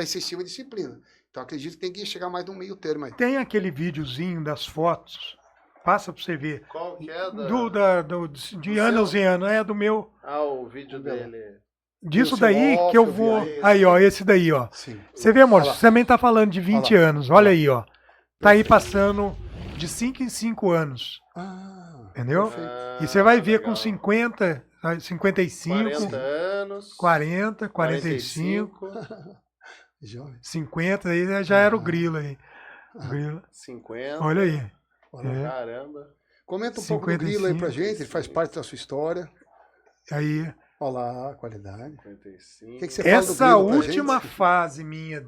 excessiva disciplina. Então, acredito que tem que chegar mais num meio termo aí. Tem aquele videozinho das fotos. Passa pra você ver. Qual que é? De anos em anos. É do meu. O vídeo dele. Disso daí que eu vou. Aí, ó, esse daí, ó. Sim. Você vê, amor, você também tá falando de 20 anos. Olha aí, ó. Tá aí passando de 5 em 5 anos. Entendeu? E você vai ver com 50, 55. 40 anos. 40, 45. 50, aí já era o grilo aí. 50. Olha aí. Caramba. Comenta um pouco do grilo aí pra gente, ele faz parte da sua história. Aí. Olha lá, a qualidade. 55. O que você fala do Essa grilo pra última gente? fase minha.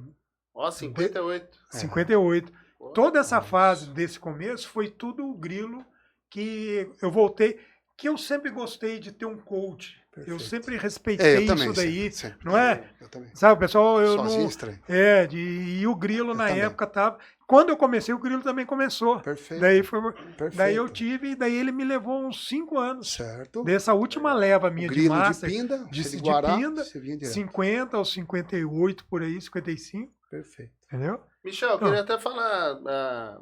58. 58. Toda essa fase desse começo foi tudo o grilo que eu voltei, que eu sempre gostei de ter um coach. Perfeito. Eu sempre respeitei isso daí, sempre. não é? Eu também. Sabe, pessoal, eu Sozinho, não... estranho. E o grilo na época tava... Quando eu comecei, o grilo também começou. Perfeito. Daí eu tive, daí ele me levou uns 5 anos. Certo. Dessa última leva minha O grilo de massa. de pinda, de Guará, pinda, você vinha direto. 50 ou 58 por aí, 55. Perfeito. Entendeu? Michel, eu queria até falar,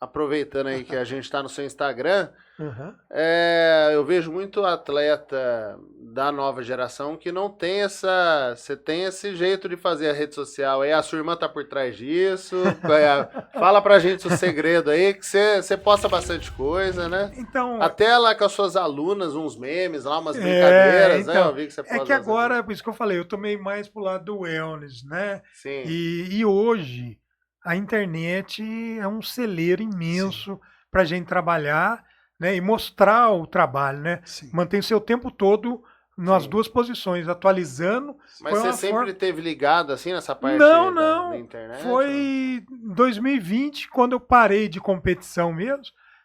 aproveitando aí que a gente está no seu Instagram, eu vejo muito atleta da nova geração que não tem você tem esse jeito de fazer a rede social aí, a sua irmã tá por trás disso, fala pra gente o segredo aí, que você posta bastante coisa, né? Então, até lá com as suas alunas, uns memes lá, umas brincadeiras, né? Eu vi que você posta que agora, por isso que eu falei, eu tomei mais pro lado do wellness, né? Sim. E hoje a internet é um celeiro imenso para a gente trabalhar, né, e mostrar o trabalho, né? Mantém o seu tempo todo nas duas posições, atualizando. Mas você sempre teve ligado assim nessa parte não, da internet? Foi em 2020, quando eu parei de competição mesmo,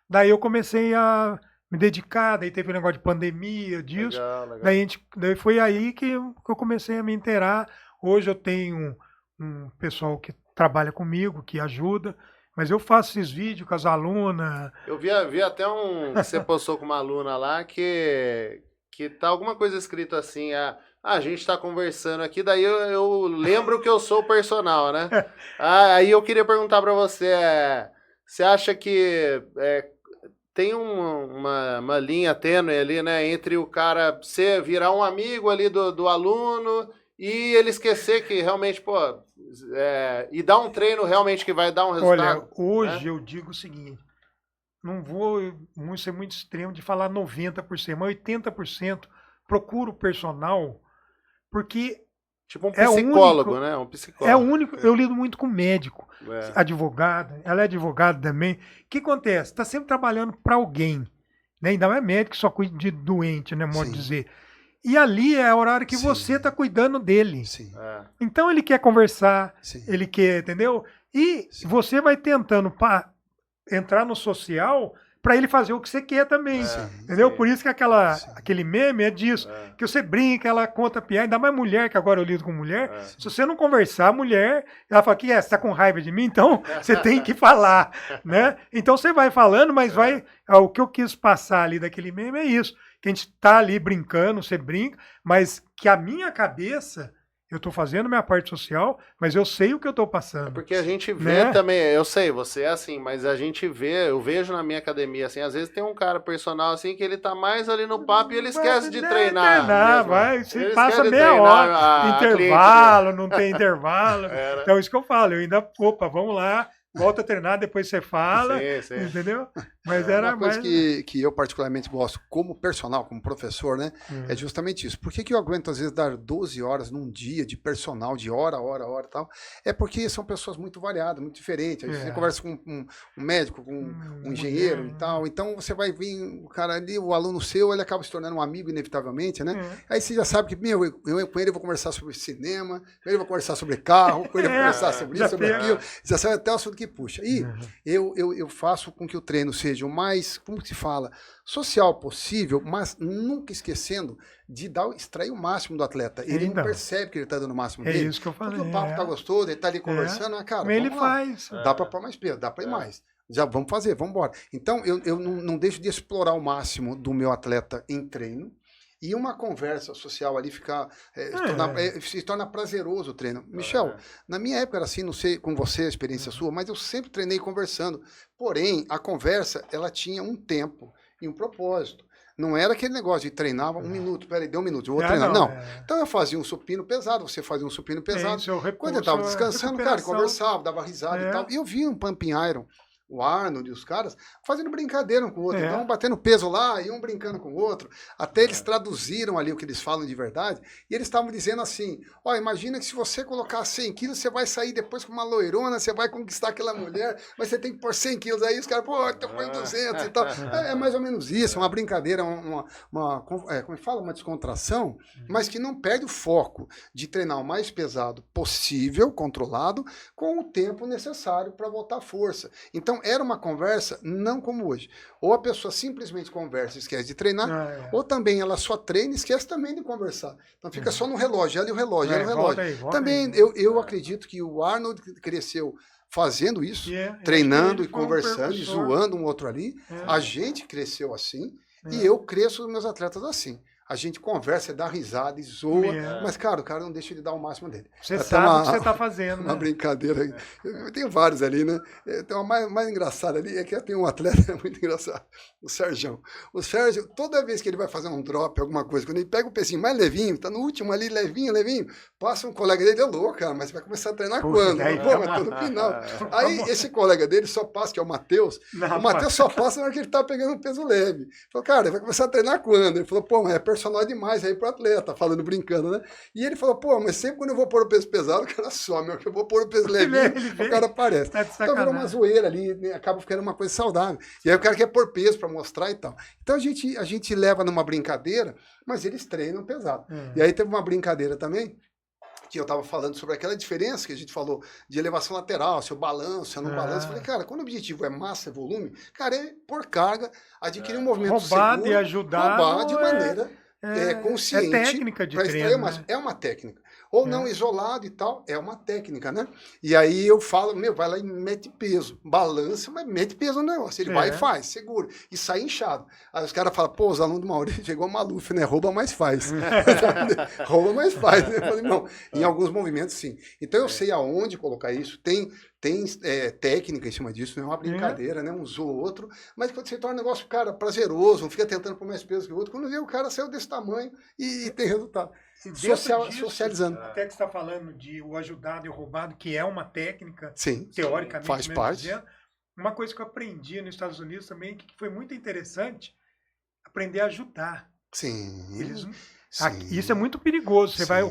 daí eu comecei a me dedicar, daí teve um negócio de pandemia, disso. Legal. Daí foi aí que eu comecei a me inteirar. Hoje eu tenho um pessoal que trabalha comigo, que ajuda, mas eu faço esses vídeos com as alunas. Eu vi até que você postou com uma aluna lá que tá alguma coisa escrito assim, a gente tá conversando aqui, daí eu lembro que eu sou o personal, né? Aí eu queria perguntar para você, você acha que tem uma linha tênue ali, né, entre o cara virar um amigo ali do aluno e ele esquecer que realmente, e dar um treino realmente que vai dar um resultado? Olha, hoje eu digo o seguinte, não vou ser muito extremo de falar 90%, mas 80% procuro personal, porque tipo um psicólogo, único, né? Um psicólogo. É o único, eu lido muito com médico, advogado, ela é advogada também. O que acontece? Está sempre trabalhando para alguém, né? Ainda mais médico que só cuida de doente, né? Modo de dizer. E ali é a horário que você está cuidando dele. Então ele quer conversar, ele quer, entendeu? E você vai tentando entrar no social para ele fazer o que você quer também. Entendeu? Por isso que aquele meme é disso. Que você brinca, ela conta piada, ainda mais mulher, que agora eu lido com mulher. Se você não conversar, a mulher, ela fala que você tá com raiva de mim, então você tem que falar, né? Então você vai falando, mas o que eu quis passar ali daquele meme é isso. Que a gente tá ali brincando, você brinca, mas que a minha cabeça, eu tô fazendo minha parte social, mas eu sei o que eu tô passando. Porque a gente vê também, eu sei, você é assim, mas a gente vê, eu vejo na minha academia, assim, às vezes tem um cara personal, assim, que ele tá mais ali no papo e ele esquece de treinar. Você passa meia hora, intervalo, não tem intervalo. Então, isso que eu falo, vamos lá, volta a treinar, depois você fala, Sim. entendeu? Mas Uma coisa que eu particularmente gosto como personal, como professor, né? É justamente isso. Por que eu aguento, às vezes, dar 12 horas num dia de personal, de hora e tal? É porque são pessoas muito variadas, muito diferentes. Aí você conversa com um médico, com um engenheiro e tal. Então, você vai vir, o cara ali, o aluno seu, ele acaba se tornando um amigo, inevitavelmente, né? Aí você já sabe que, eu com ele vou conversar sobre cinema, com ele vou conversar sobre carro, com ele vou conversar sobre isso, sobre aquilo. Já sabe até o assunto que puxa. E eu faço com que o treino seja o mais, como se fala, social possível, mas nunca esquecendo de extrair o máximo do atleta. Ele não percebe que ele está dando o máximo dele. É isso que eu falei. Porque o papo tá gostoso, ele tá ali conversando, cara, ele faz. Dá para pôr mais peso, dá para ir mais. Já vamos fazer, vamos embora. Então, eu não deixo de explorar o máximo do meu atleta em treino. E uma conversa social ali se torna prazeroso o treino. Michel, na minha época era assim, não sei com você, a experiência sua, mas eu sempre treinei conversando. Porém, a conversa, ela tinha um tempo e um propósito. Não era aquele negócio de treinar 1 minuto, peraí, deu 1 minuto, eu vou treinar. Não. Então eu fazia um supino pesado, você fazia um supino pesado. Quando eu estava descansando, cara, conversava, dava risada e tal. E eu vi um pumping iron, o Arnold e os caras, fazendo brincadeira um com o outro. Então, batendo peso lá e um brincando com o outro. Até eles traduziram ali o que eles falam de verdade. E eles estavam dizendo assim, imagina que se você colocar 100 quilos, você vai sair depois com uma loirona, você vai conquistar aquela mulher, mas você tem que pôr 100 quilos. Aí os caras, tô põe 200 e tal. É mais ou menos isso, uma brincadeira, como fala? Uma descontração, mas que não perde o foco de treinar o mais pesado possível, controlado, com o tempo necessário para voltar à força. Então, era uma conversa não como hoje. Ou a pessoa simplesmente conversa e esquece de treinar, ou também ela só treina e esquece também de conversar. Então, fica só no relógio, ela e o relógio, ela e o relógio. Volta também, aí. Eu acredito que o Arnold cresceu fazendo isso, treinando e conversando e zoando um outro ali. A gente cresceu assim e eu cresço os meus atletas assim. A gente conversa, dá risada e zoa, mas, cara, o cara não deixa de dar o máximo dele. Você sabe o que você está fazendo, né? Uma brincadeira aí. Eu tenho vários ali, né? Tem uma mais engraçada ali, é que tem um atleta muito engraçado, o Sérgio. O Sérgio, toda vez que ele vai fazer um drop, alguma coisa, quando ele pega o pezinho mais levinho, tá no último ali, levinho, passa um colega dele, é louco, cara, mas você vai começar a treinar quando? Mas tô no final. Aí, esse colega dele só passa, que é o Matheus, o Matheus só passa na hora que ele tá pegando um peso leve. Falou, cara, vai começar a treinar quando? Ele falou, pô, mas é personal demais aí pro atleta, falando, brincando, né? E ele falou, pô, mas sempre quando eu vou pôr o peso pesado, o cara some, que eu vou pôr o peso levinho, o cara aparece. Então virou uma zoeira ali, né? Acaba ficando uma coisa saudável. E aí o cara quer pôr peso para mostrar e tal. Então a gente leva numa brincadeira, mas eles treinam pesado. E aí teve uma brincadeira também, que eu estava falando sobre aquela diferença que a gente falou de elevação lateral, se eu balanço, se eu não balanço. Eu falei, cara, quando o objetivo é massa, é volume, cara, é por carga, adquirir um movimento seguro, e ajudar. Roubar de maneira consciente. É técnica de treino, né? É uma técnica. Ou não isolado e tal, é uma técnica, né? E aí eu falo, vai lá e mete peso. Balança, mas mete peso no negócio. Ele vai e faz, segura. E sai inchado. Aí os caras falam, pô, os alunos do Maurício chegou Maluf, né? Rouba, mais faz. Rouba, mais faz. Eu falei, não, em alguns movimentos, sim. Então eu sei aonde colocar isso. Tem técnica em cima disso, não é uma brincadeira, né? Um zoa o outro, mas quando você torna um negócio, cara, prazeroso, não fica tentando pôr mais peso que o outro, quando vê o cara saiu desse tamanho e tem resultado. Socializando. Até que você está falando de o ajudado e o roubado, que é uma técnica, sim, teoricamente, faz parte. Dizendo, uma coisa que eu aprendi nos Estados Unidos também, que foi muito interessante, aprender a ajudar. Sim. Isso é muito perigoso. Você vai,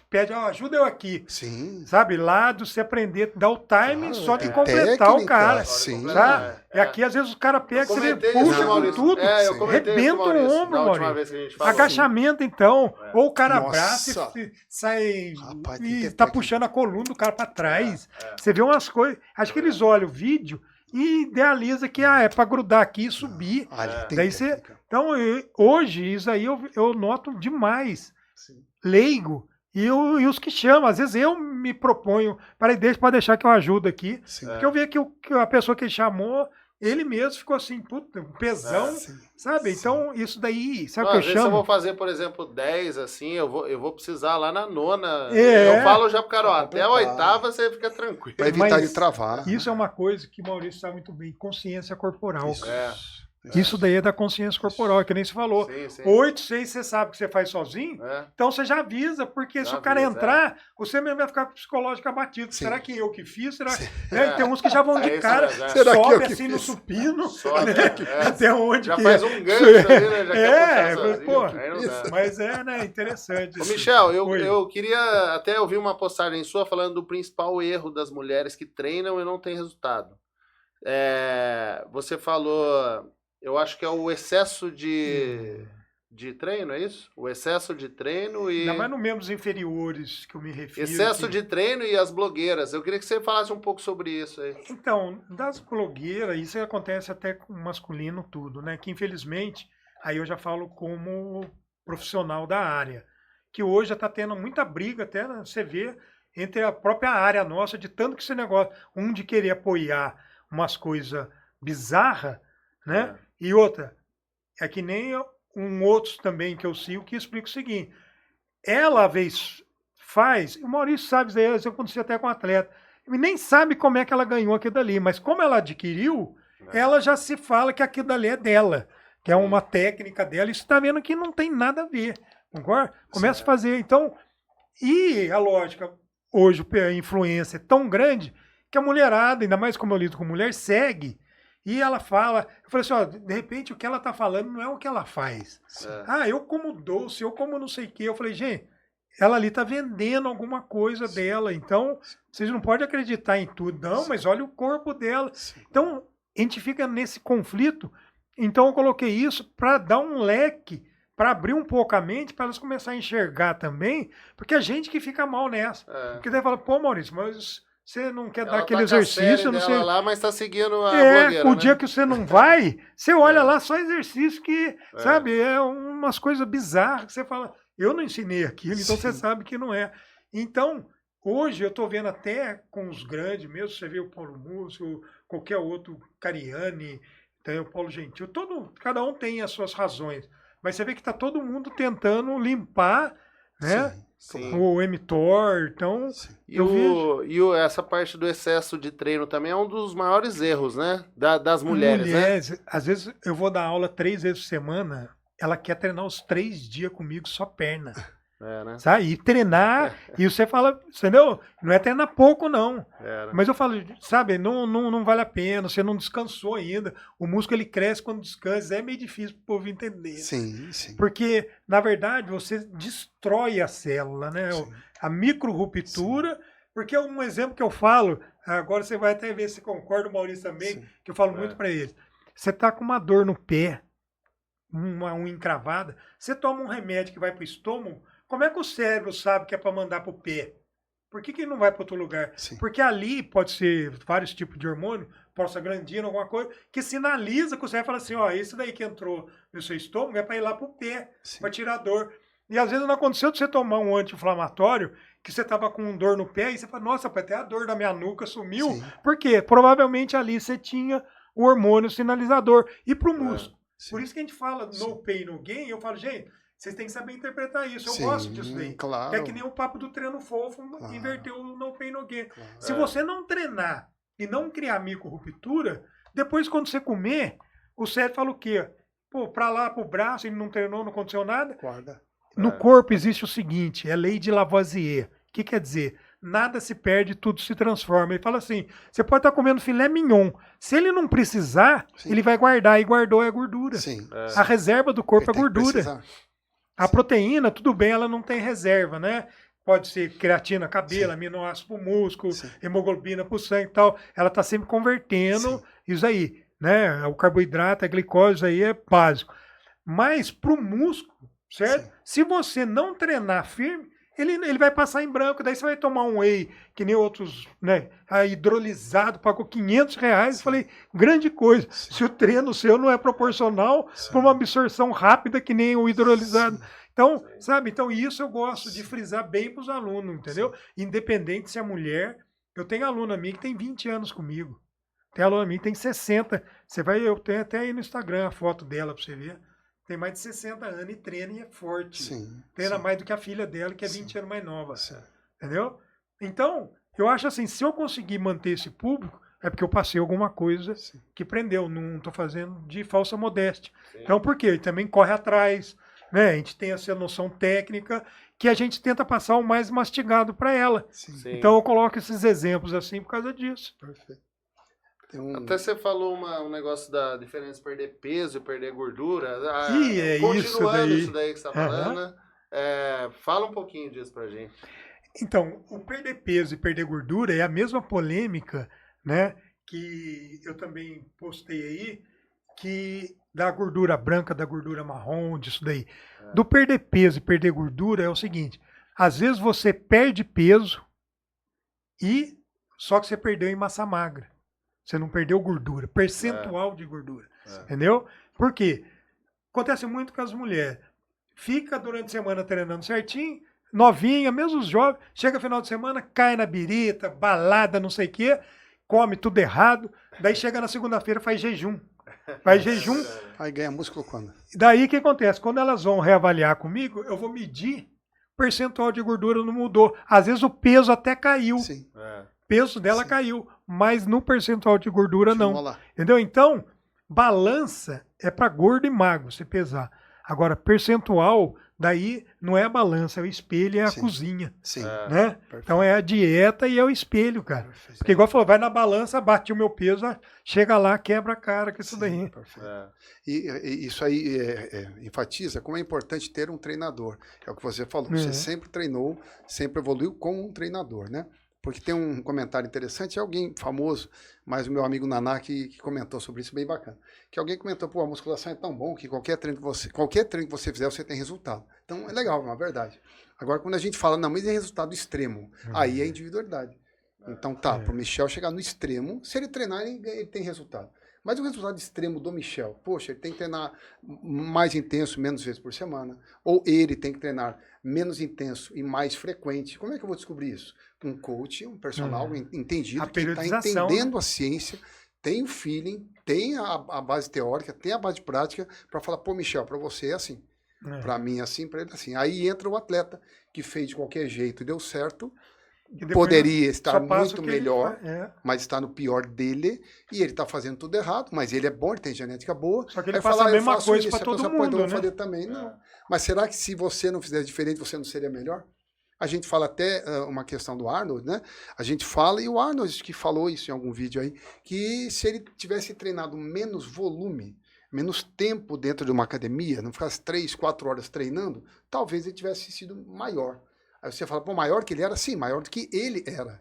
pede, ajuda eu aqui. Sim. Sabe, lá de você aprender, dar o time só de completar o cara. Sim. Tá? E aqui, às vezes, o cara pega, você puxa com tudo, rebenta o ombro, Maurício. Agachamento, então. Ou o cara abraça e sai e tá puxando a coluna do cara para trás. Você vê umas coisas. Acho que eles olham o vídeo e idealiza que é para grudar aqui e subir. Daí você, então, hoje, isso aí eu noto demais. Leigo. E os que chamam, às vezes eu me proponho, para deixar que eu ajudo aqui. Porque eu vi que a pessoa que chamou, ele mesmo ficou assim, puta, um pesão, sabe? Então, isso daí, sabe o que eu chamo? Se eu vou fazer, por exemplo, 10, assim, eu vou precisar lá na 9ª. Eu falo já pro cara, até a 8ª você fica tranquilo. Para evitar de travar. Isso é uma coisa que o Maurício sabe muito bem, consciência corporal. Isso daí é da consciência corporal, que nem você falou. Sim. 8, 6, você sabe que você faz sozinho, então você já avisa, porque se o cara entrar, você mesmo vai ficar com o psicológico abatido. Sim. Será que eu que fiz? Será... Né? Tem uns que já vão de cara, sobe assim no supino, até onde já que faz um gancho ali, né? Já quer puxar mas né, interessante. Ô, Michel, eu queria até ouvir uma postagem sua falando do principal erro das mulheres que treinam e não tem resultado. Você falou... Eu acho que é o excesso de treino, é isso? O excesso de treino e... Ainda mais nos membros inferiores que eu me refiro. Excesso de treino e as blogueiras. Eu queria que você falasse um pouco sobre isso aí. Então, das blogueiras, isso acontece até com o masculino tudo, né? Que infelizmente, aí eu já falo como profissional da área, que hoje já está tendo muita briga até, né, você vê, entre a própria área nossa, de tanto que esse negócio, de querer apoiar umas coisas bizarras, né? E outra, é que nem outros também que eu sigo que explica o seguinte, ela às vezes faz, o Maurício sabe, isso aconteceu até com atleta, e nem sabe como é que ela ganhou aquilo dali, mas como ela adquiriu, ela já se fala que aquilo dali é dela, que é uma técnica dela, e você está vendo que não tem nada a ver, concorda? Começa a fazer, então, e a lógica, hoje a influência é tão grande, que a mulherada, ainda mais como eu lido com mulher, segue. E ela fala, eu falei assim, de repente o que ela tá falando não é o que ela faz. Eu como doce, eu como não sei o quê. Eu falei, gente, ela ali tá vendendo alguma coisa dela, então vocês não podem acreditar em tudo, não, mas olha o corpo dela. Então, a gente fica nesse conflito. Então eu coloquei isso para dar um leque, para abrir um pouco a mente, para elas começarem a enxergar também, porque a gente que fica mal nessa. Porque daí fala, pô, Maurício, mas... Você não quer dar aquele exercício, não sei. Lá, mas tá seguindo a blogueira, o dia que você não vai, você olha lá só exercício que, sabe, é umas coisas bizarras que você fala, eu não ensinei aquilo, então você sabe que não é. Então, hoje eu tô vendo até com os grandes mesmo, você vê o Paulo Múcio, qualquer outro, Cariani, tem o Paulo Gentil, cada um tem as suas razões, mas você vê que tá todo mundo tentando limpar, né? Sim. O mTOR, então... essa parte do excesso de treino também é um dos maiores erros, né? Das mulheres, né? Às vezes eu vou dar aula 3 vezes por semana, ela quer treinar os 3 dias comigo só perna. Né? Sabe? E treinar, e você fala, entendeu? Não é treinar pouco, não. Mas eu falo, sabe, não vale a pena, você não descansou ainda. O músculo ele cresce quando descansa, é meio difícil para o povo entender. Sim. Porque, na verdade, você destrói a célula, né? A micro-ruptura, porque um exemplo que eu falo, agora você vai até ver se concorda, o Maurício também, que eu falo muito para eles. Você tá com uma dor no pé, uma unha encravada, você toma um remédio que vai para o estômago, como é que o cérebro sabe que é para mandar para o pé? Por que não vai para outro lugar? Porque ali pode ser vários tipos de hormônio, prostaglandina, alguma coisa, que sinaliza que o cérebro fala assim, esse daí que entrou no seu estômago é para ir lá para o pé, para tirar a dor. E às vezes não aconteceu de você tomar um anti-inflamatório, que você estava com dor no pé, e você fala, nossa, até a dor da minha nuca sumiu. Por quê? Provavelmente ali você tinha o hormônio sinalizador. E para o músculo. Por isso que a gente fala no pain, no gain, eu falo, gente, vocês têm que saber interpretar isso. Eu gosto disso daí. Claro. É que nem o papo do treino fofo, inverteu o no pain, no gain. Se você não treinar e não criar micro-ruptura, depois quando você comer, o cérebro fala o quê? Pô, pra lá, pro braço, ele não treinou, não aconteceu nada. Guarda. No corpo existe o seguinte, é lei de Lavoisier. O que quer dizer? Nada se perde, tudo se transforma. Ele fala assim, você pode estar comendo filé mignon. Se ele não precisar, ele vai guardar. E guardou é gordura. A reserva do corpo é gordura. A proteína, tudo bem, ela não tem reserva, né? Pode ser creatina, cabelo, aminoácido para o músculo, hemoglobina para o sangue e tal. Ela está sempre convertendo isso aí, né? O carboidrato, a glicose, isso aí é básico. Mas para o músculo, certo? Se você não treinar firme, ele vai passar em branco, daí você vai tomar um whey, que nem outros, né, hidrolisado, pagou R$500, falei, grande coisa, se o treino seu não é proporcional para uma absorção rápida que nem o hidrolisado. Então, sabe, então isso eu gosto de frisar bem para os alunos, entendeu? Independente se é mulher, eu tenho aluna minha que tem 20 anos comigo, tem aluna minha que tem 60, eu tenho até aí no Instagram a foto dela para você ver. Tem mais de 60 anos e treina e é forte. Treina mais do que a filha dela, que é 20 anos mais nova. Entendeu? Então, eu acho assim, se eu conseguir manter esse público, é porque eu passei alguma coisa que prendeu. Não estou fazendo de falsa modéstia. Então, por quê? Ele também corre atrás, né? A gente tem essa noção técnica que a gente tenta passar o mais mastigado para ela. Sim. Então, eu coloco esses exemplos assim por causa disso. Perfeito. Até você falou um negócio da diferença de perder peso e perder gordura. Continuando isso daí que você está falando, fala um pouquinho disso pra gente. Então, o perder peso e perder gordura é a mesma polêmica, né, que eu também postei aí, que da gordura branca, da gordura marrom, disso daí. Do perder peso e perder gordura é o seguinte, às vezes você perde peso e só que você perdeu em massa magra. Você não perdeu gordura, percentual de gordura, entendeu? Por quê? Acontece muito com as mulheres. Fica durante a semana treinando certinho, novinha, mesmo os jovens, chega final de semana, cai na birita, balada, não sei o quê, come tudo errado, daí chega na segunda-feira, faz jejum. Aí ganha músculo quando? Daí o que acontece? Quando elas vão reavaliar comigo, eu vou medir, o percentual de gordura não mudou. Às vezes o peso até caiu. Sim. O peso dela caiu, mas no percentual de gordura não. Lá. Entendeu? Então, balança é para gordo e magro, você pesar. Agora, percentual, daí não é a balança, é o espelho e é a cozinha. Sim. Né? Então é a dieta e é o espelho, cara. Perfeito. Porque igual falou, vai na balança, bate o meu peso, chega lá, quebra a cara com isso daí. E isso aí enfatiza como é importante ter um treinador. É o que você falou. Você sempre treinou, sempre evoluiu com um treinador, né? Porque tem um comentário interessante, é alguém famoso, mas o meu amigo Naná que comentou sobre isso, bem bacana. Que alguém comentou, pô, a musculação é tão bom que qualquer treino que você fizer, você tem resultado. Então é legal, é uma verdade. Agora, quando a gente fala, não, mas é resultado extremo, aí é individualidade. Então pro Michel chegar no extremo, se ele treinar, ele tem resultado. Mas o resultado extremo do Michel, poxa, ele tem que treinar mais intenso, menos vezes por semana. Ou ele tem que treinar menos intenso e mais frequente. Como é que eu vou descobrir isso? Um coach, um personal entendido, que está entendendo a ciência, tem o feeling, tem a base teórica, tem a base prática, para falar, pô, Michel, para você é assim. Para mim é assim, para ele é assim. Aí entra o atleta que fez de qualquer jeito e deu certo, poderia estar muito melhor, mas está no pior dele, e ele está fazendo tudo errado, mas ele é bom, ele tem genética boa. Só que ele faz a mesma coisa para todo mundo, né? Fazer também, não. Mas será que se você não fizesse diferente, você não seria melhor? A gente fala até uma questão do Arnold, né? A gente fala, e o Arnold que falou isso em algum vídeo aí, que se ele tivesse treinado menos volume, menos tempo dentro de uma academia, não ficasse 3, 4 horas treinando, talvez ele tivesse sido maior. Aí você fala, pô, maior que ele era? Sim, maior do que ele era.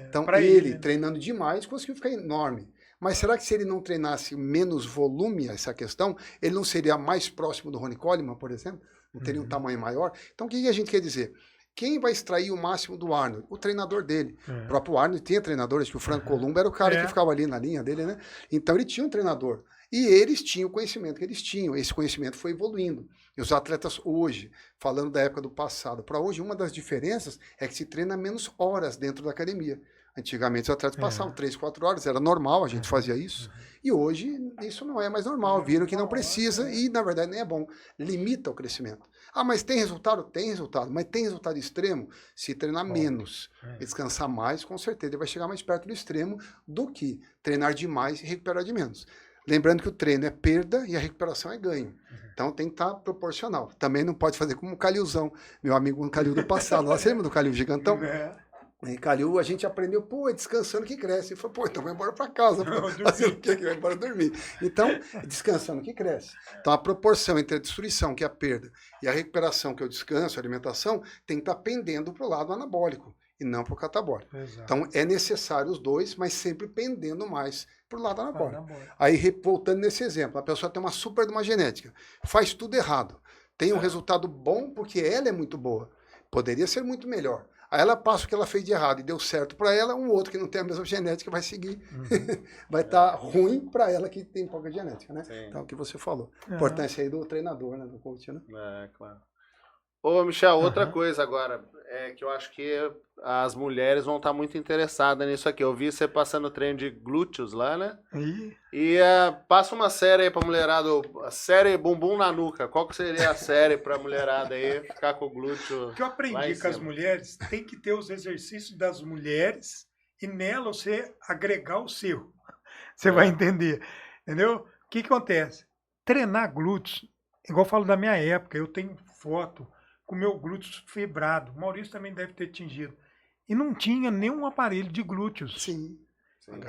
Então, ele treinando demais, conseguiu ficar enorme. Mas será que se ele não treinasse menos volume, essa questão, ele não seria mais próximo do Ronnie Coleman, por exemplo? Não teria um tamanho maior? Então, o que a gente quer dizer? Quem vai extrair o máximo do Arnold? O treinador dele. O próprio Arnold tinha treinadores, que o Frank Columbo era o cara que ficava ali na linha dele, né? Então, ele tinha um treinador. E eles tinham o conhecimento que eles tinham. Esse conhecimento foi evoluindo. E os atletas hoje, falando da época do passado, para hoje, uma das diferenças é que se treina menos horas dentro da academia. Antigamente, os atletas passavam 3, 4 horas, era normal, a gente fazia isso. E hoje, isso não é mais normal. Viram que não precisa e, na verdade, nem é bom. Limita o crescimento. Ah, mas tem resultado? Tem resultado. Mas tem resultado extremo? Se treinar menos, descansar mais, com certeza ele vai chegar mais perto do extremo do que treinar demais e recuperar de menos. Lembrando que o treino é perda e a recuperação é ganho. Então tem que estar proporcional. Também não pode fazer como o Calilzão, meu amigo Calil do passado. Você lembra do Calil gigantão? Em Calil, a gente aprendeu, pô, é descansando que cresce. Ele falou, pô, então vai embora para casa. Fazer o quê? Vai embora dormir. Então, é descansando que cresce. Então, a proporção entre a destruição, que é a perda, e a recuperação, que é o descanso, a alimentação, tem que estar pendendo para o lado anabólico e não para o catabólico. Exato. Então, é necessário os dois, mas sempre pendendo mais para o lado anabólico. Aí, voltando nesse exemplo, a pessoa tem uma super de uma genética, faz tudo errado, tem um resultado bom porque ela é muito boa, poderia ser muito melhor. Aí ela passa o que ela fez de errado e deu certo para ela, um outro que não tem a mesma genética vai seguir. Vai estar ruim para ela que tem pouca genética, né? Sim. Então, o que você falou. Importância aí do treinador, né? Do coach, né? Claro. Ô, Michel, outra coisa agora, que eu acho que as mulheres vão estar muito interessadas nisso aqui. Eu vi você passando treino de glúteos lá, né? E passa uma série aí pra mulherada, a série Bumbum na Nuca. Qual que seria a série pra mulherada aí ficar com o glúteo? O que eu aprendi com as mulheres, tem que ter os exercícios das mulheres e nela você agregar o seu. Você vai entender, entendeu? O que acontece? Treinar glúteos, igual eu falo da minha época, eu tenho foto com o meu glúteos fibrado. O Maurício também deve ter tingido. E não tinha nenhum aparelho de glúteos. Sim.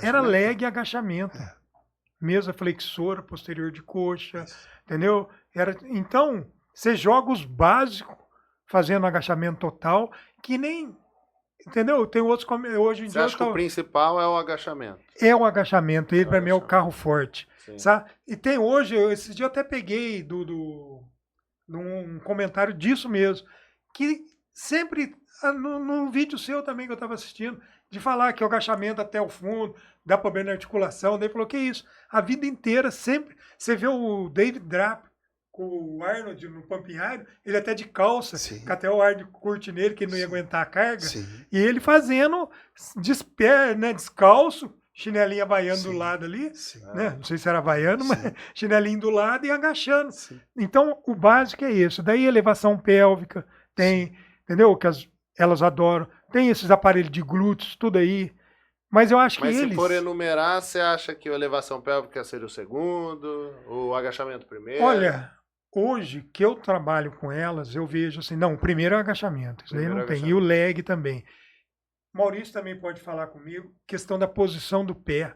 Era leg e agachamento. Mesa flexora, posterior de coxa, entendeu? Então, você joga os básicos fazendo agachamento total, que nem... Entendeu? Tem outros... Hoje em Você dia acha que o principal é o agachamento? é o agachamento. Ele, para mim, é o carro forte. Sabe? E tem hoje... Esse dia eu até peguei num comentário disso mesmo, que sempre, no vídeo seu também que eu estava assistindo, de falar que o agachamento até o fundo, dá problema na articulação, daí falou, que isso? A vida inteira, sempre, você vê o David Drapp com o Arnold no Pump Iron, ele até de calça, que até o Arnold curte nele, que ele não ia aguentar a carga, e ele fazendo né, descalço, chinelinho havaiano do lado ali, né? Não sei se era havaiano, mas chinelinho do lado e agachando. Então, o básico é isso. Daí, elevação pélvica, tem, entendeu? Que elas adoram. Tem esses aparelhos de glúteos, tudo aí. Mas eu acho que eles... Mas se for enumerar, você acha que a elevação pélvica seria o segundo, o agachamento primeiro? Olha, hoje que eu trabalho com elas, eu vejo assim, não, o primeiro é o agachamento. Isso aí não tem. E o leg também. Maurício também pode falar comigo, questão da posição do pé.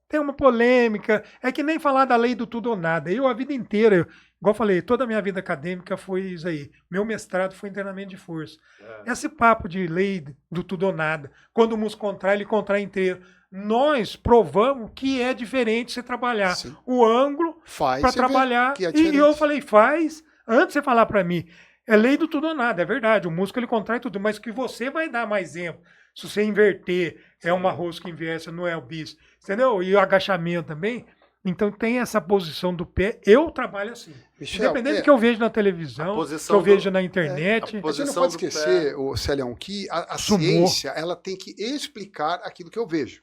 Tem uma polêmica, é que nem falar da lei do tudo ou nada. Eu, a vida inteira, igual eu falei, toda a minha vida acadêmica foi isso aí. Meu mestrado foi em treinamento de força. Esse papo de lei do tudo ou nada, quando o músculo contrai, ele contrai inteiro. Nós provamos que é diferente você trabalhar o ângulo para trabalhar. E eu falei, faz, antes de você falar para mim, é lei do tudo ou nada, é verdade, o músculo ele contrai tudo, mas que você vai dar mais exemplo. Se você inverter, é uma rosca inversa, não é o bis. Entendeu? E o agachamento também. Então tem essa posição do pé. Eu trabalho assim. Michel, independente do que eu vejo na televisão, que eu vejo na internet. Você não pode esquecer, Celião, que a ciência ela tem que explicar aquilo que eu vejo.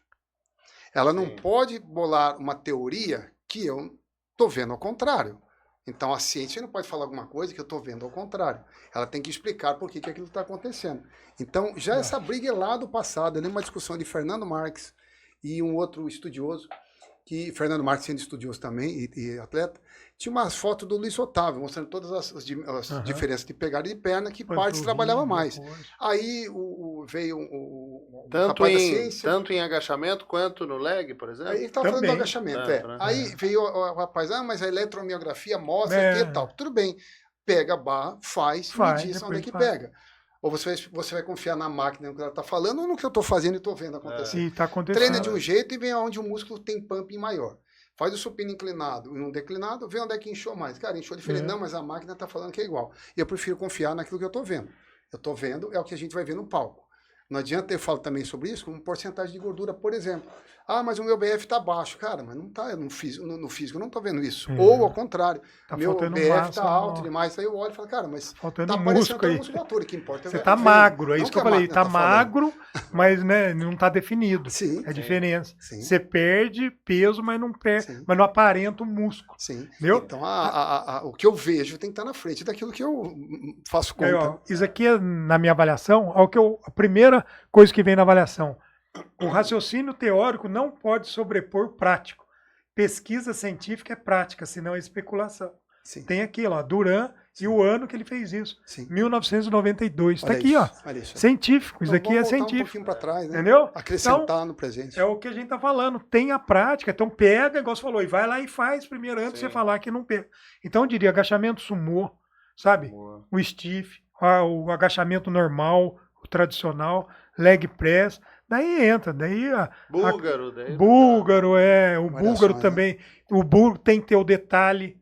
Ela não pode bolar uma teoria que eu estou vendo ao contrário. Então a ciência não pode falar alguma coisa que eu estou vendo ao contrário. Ela tem que explicar por que aquilo está acontecendo. Então já essa briga é lá do passado. Eu lembro uma discussão de Fernando Marques e um outro estudioso, que Fernando Marques sendo estudioso também e atleta, tinha umas fotos do Luiz Otávio, mostrando todas as diferenças de pegada de perna, que partes trabalhava mais. Aí veio o rapaz da ciência. Tanto em agachamento quanto no leg, por exemplo? Aí ele estava falando do agachamento, Aí veio o rapaz, mas a eletromiografia mostra que e tal. Tudo bem, pega a barra, faz me diz onde é que pega. Ou você vai confiar na máquina no que ela está falando ou no que eu estou fazendo e estou vendo acontecer. Tá acontecendo. Treina de um jeito e vem aonde o músculo tem pumping maior. Faz o supino inclinado e um declinado, vê onde é que inchou mais. Cara, inchou diferente. Não, mas a máquina está falando que é igual. E eu prefiro confiar naquilo que eu estou vendo. Eu estou vendo, é o que a gente vai ver no palco. Não adianta, eu falo também sobre isso, como porcentagem de gordura, por exemplo. Ah, mas o meu BF está baixo. Cara, mas não está, no físico eu não estou vendo isso. Ou ao contrário, meu BF está alto demais. Aí eu olho e falo, cara, mas está aparecendo até musculatura, que importa. Você está magro, é isso que eu falei. Está magro, mas né, não está definido. É a diferença. Você perde peso, mas não perde, mas não aparenta o músculo. Entendeu? Então, o que eu vejo tem que estar na frente daquilo que eu faço conta. Aí, ó, isso aqui é, na minha avaliação, a primeira coisa que vem na avaliação. O raciocínio teórico não pode sobrepor o prático. Pesquisa científica é prática, senão é especulação. Tem aqui, ó, Duran e o ano que ele fez isso. 1992. Está aqui, ó. Científico. Isso aqui é científico. Um pouquinho para trás, né? Entendeu? Acrescentar então, no presente. É o que a gente está falando. Tem a prática. Então pega, igual você falou, e vai lá e faz primeiro antes de você falar que não pega. Então eu diria agachamento sumô, sabe? O stiff, o agachamento normal, o tradicional, leg press. Daí entra, búlgaro, o búlgaro também. O búlgaro tem que ter o detalhe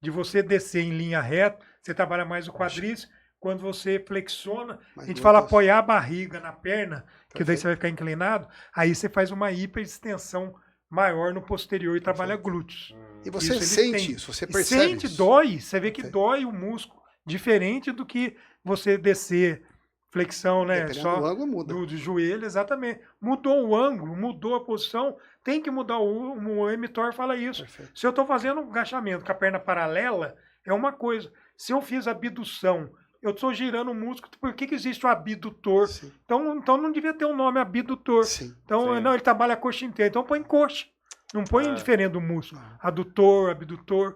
de você descer em linha reta, você trabalha mais o quadríceps. Quando você flexiona, a gente fala apoiar a barriga na perna, que daí você vai ficar inclinado, aí você faz uma hiperextensão maior no posterior e trabalha glúteos. E você sente isso, você percebe isso. Dói, você vê que dói o músculo, diferente do que você descer flexão, né? Só do ângulo muda. Do joelho, exatamente. Mudou o ângulo, mudou a posição, tem que mudar o mTOR fala isso. Se eu estou fazendo um agachamento com a perna paralela, é uma coisa. Se eu fiz abdução, eu estou girando o músculo, por que existe o abdutor? Sim. Então não devia ter um nome abdutor. Sim. Então, Sim. não, ele trabalha a coxa inteira, então põe coxa. Não põe diferente do músculo. Adutor, abdutor,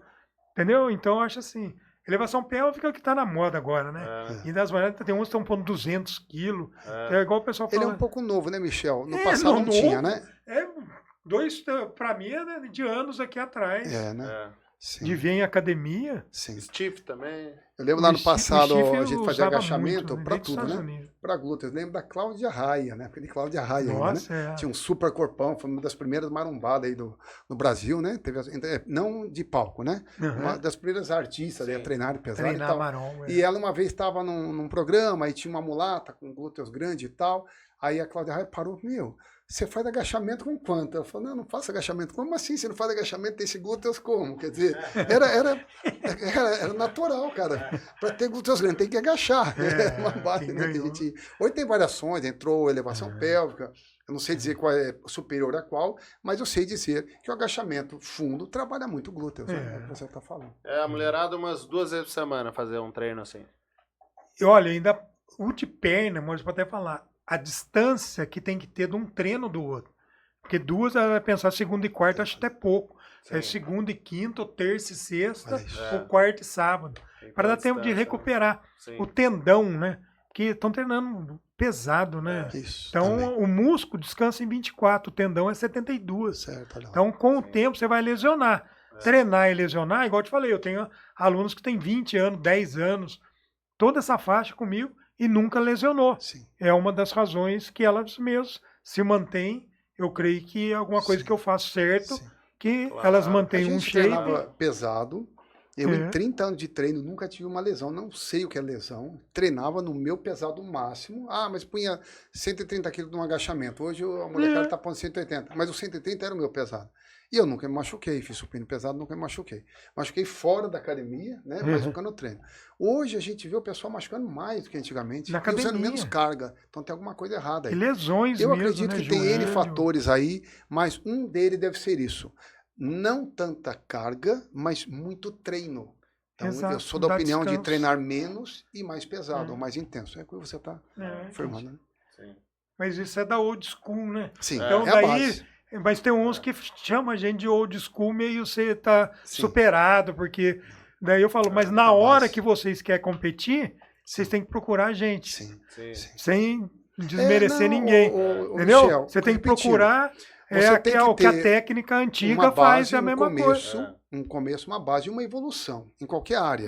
entendeu? Então, eu acho assim, elevação pélvica é o que está na moda agora, né? E das maneiras, tem uns que estão pondo 200 quilos. É igual o pessoal fala. Ele é um pouco novo, né, Michel? No passado não tinha, né? Para mim, é de anos aqui atrás. Né? Sim. De vir em academia. Sim. Stiff também. Eu lembro lá no passado, a gente fazia usava agachamento muito, para desde tudo, os né? Estados Unidos. Para glúteos. Lembro da Cláudia Raia, né? Porque de Cláudia Raia ainda, Nossa, né? Tinha um super corpão, foi uma das primeiras marombadas aí no Brasil, né? Teve, não de palco, né? Uma das primeiras artistas aí a treinar pesado e tal. maromba. E ela uma vez estava num programa, aí tinha uma mulata com glúteos grandes e tal. Aí a Cláudia Raia parou, você faz agachamento com quanto? Eu falei, não faço agachamento. Como assim você não faz agachamento, tem esse glúteos como? Quer dizer, era natural, cara. Para ter glúteos grandes, tem que agachar. Uma base, né, que a gente... Hoje tem variações, entrou elevação pélvica, eu não sei dizer qual é superior a qual, mas eu sei dizer que o agachamento fundo trabalha muito glúteos, né? É o que você está falando. A mulherada umas 2 vezes por semana fazer um treino assim. E olha, ainda o de perna, mas pode até falar, a distância que tem que ter de um treino do outro. Porque 2, ela vai pensar segunda e quarta, acho até pouco. É segunda e quinta, ou terça e sexta, ou quarta e sábado. Para dar tempo de recuperar. O tendão, né? Porque estão treinando pesado, né? Isso, então, também. o músculo descansa em 24, o tendão é 72. Certo, então, com o tempo, você vai lesionar. Treinar e lesionar, igual eu te falei, eu tenho alunos que têm 20 anos, 10 anos, toda essa faixa comigo, e nunca lesionou. Sim. É uma das razões que elas mesmas se mantêm. Eu creio que é alguma coisa que eu faço certo, que elas mantêm um shape. Treinava pesado. Eu, em 30 anos de treino, nunca tive uma lesão. Não sei o que é lesão. Treinava no meu pesado máximo. Mas punha 130 quilos num agachamento. Hoje a molecada está pondo 180. Mas o 180 era o meu pesado. E eu nunca me machuquei, fiz supino pesado, nunca me machuquei. Machuquei fora da academia, né? Machucando o treino. Hoje a gente vê o pessoal machucando mais do que antigamente. E usando menos carga. Então tem alguma coisa errada aí. E lesões eu mesmo, acredito que tem N fatores aí, mas um deles deve ser isso. Não tanta carga, mas muito treino. Então eu sou da opinião de treinar menos e mais pesado, ou mais intenso. É o que você está afirmando, né? Sim. Mas isso é da old school, né? Sim, então, é a base. Mas tem uns que chamam a gente de old school, meio você tá superado, porque daí eu falo, mas na hora que vocês querem competir, vocês têm que procurar a gente. Sim. Sem desmerecer ninguém. Entendeu? Michel, você tem que procurar o que a técnica antiga faz, é a mesma coisa. Um começo, uma base e uma evolução, em qualquer área.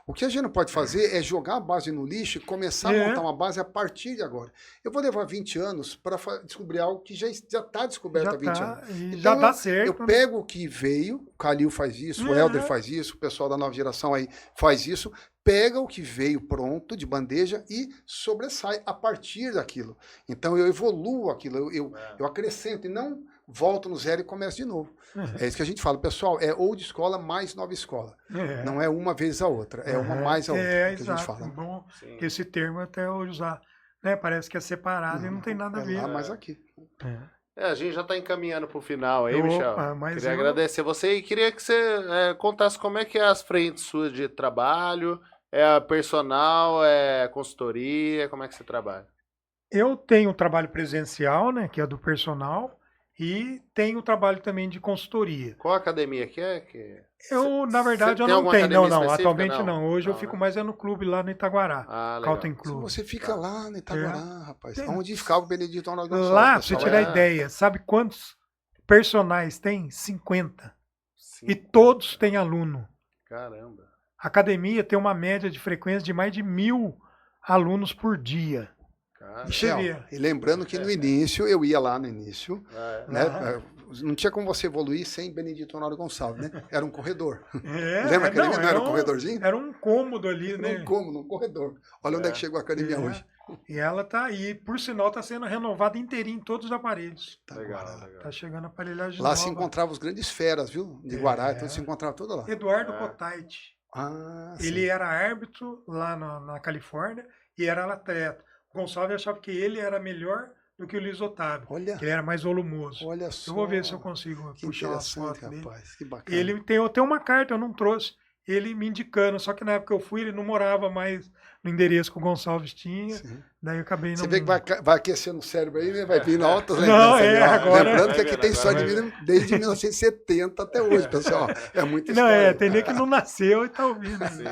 O que a gente não pode fazer é jogar a base no lixo e começar a montar uma base a partir de agora. Eu vou levar 20 anos para descobrir algo que já está descoberto há 20 anos. Então, já dá certo. Eu pego o que veio, o Calil faz isso, o Helder faz isso, o pessoal da nova geração aí faz isso, pega o que veio pronto, de bandeja, e sobressai a partir daquilo. Então eu evoluo aquilo, eu acrescento e não volto no zero e começo de novo. É isso que a gente fala, pessoal, é old escola mais nova escola. Não é uma vez a outra, é uma mais a outra que a gente fala. É bom que esse termo até hoje usar, né? Parece que é separado e não tem nada a ver. Lá mais aqui. A gente já está encaminhando para o final aí, Michel. Queria agradecer você e queria que você contasse como é que é as frentes suas de trabalho, personal, consultoria, como é que você trabalha? Eu tenho o trabalho presencial, né, que é do personal, e tenho o trabalho também de consultoria. Qual academia que é? Eu, na verdade, eu não tenho. Não, atualmente não. Hoje eu fico mais no clube lá no Itaguará. Calten Clube. Você fica lá no Itaguará, rapaz. Onde ficava o Benedito Honório Gonçalves? Lá, pra você tirar ideia, sabe quantos personagens tem? 50. E todos têm aluno. Caramba. A academia tem uma média de frequência de mais de 1.000 alunos por dia. Michel, e lembrando que no início, eu ia lá no início, né? Não tinha como você evoluir sem Benedito Honório Gonçalves, né? Era um corredor. Lembra que não era um corredorzinho? Era um cômodo ali, né? Um cômodo, um corredor. Olha onde é que chegou a academia hoje. E ela tá aí, por sinal, tá sendo renovada inteirinha em todos os aparelhos. Legal. Tá chegando a aparelhagem lá nova. Se encontravam os grandes feras, viu? De Guará, então se encontrava tudo lá. Eduardo Cotait. Ele era árbitro lá na Califórnia e era atleta. O Gonçalves achava que ele era melhor do que o Luiz Otávio. Que ele era mais volumoso. Olha só. Eu vou ver se eu consigo puxar uma foto dele. Que bacana. bacana. Ele tem uma carta, eu não trouxe. ele me indicando. Só que na época que eu fui, ele não morava mais no endereço que o Gonçalves tinha. Sim. Daí eu acabei não... Você vê que vai aquecendo o cérebro aí, né? Vai vindo altas Não, lembranças. agora... Lembrando que aqui tem história de vida desde 1970 até hoje, pessoal. É muita história. Não, tem nem que não nasceu e tá ouvindo. Sim.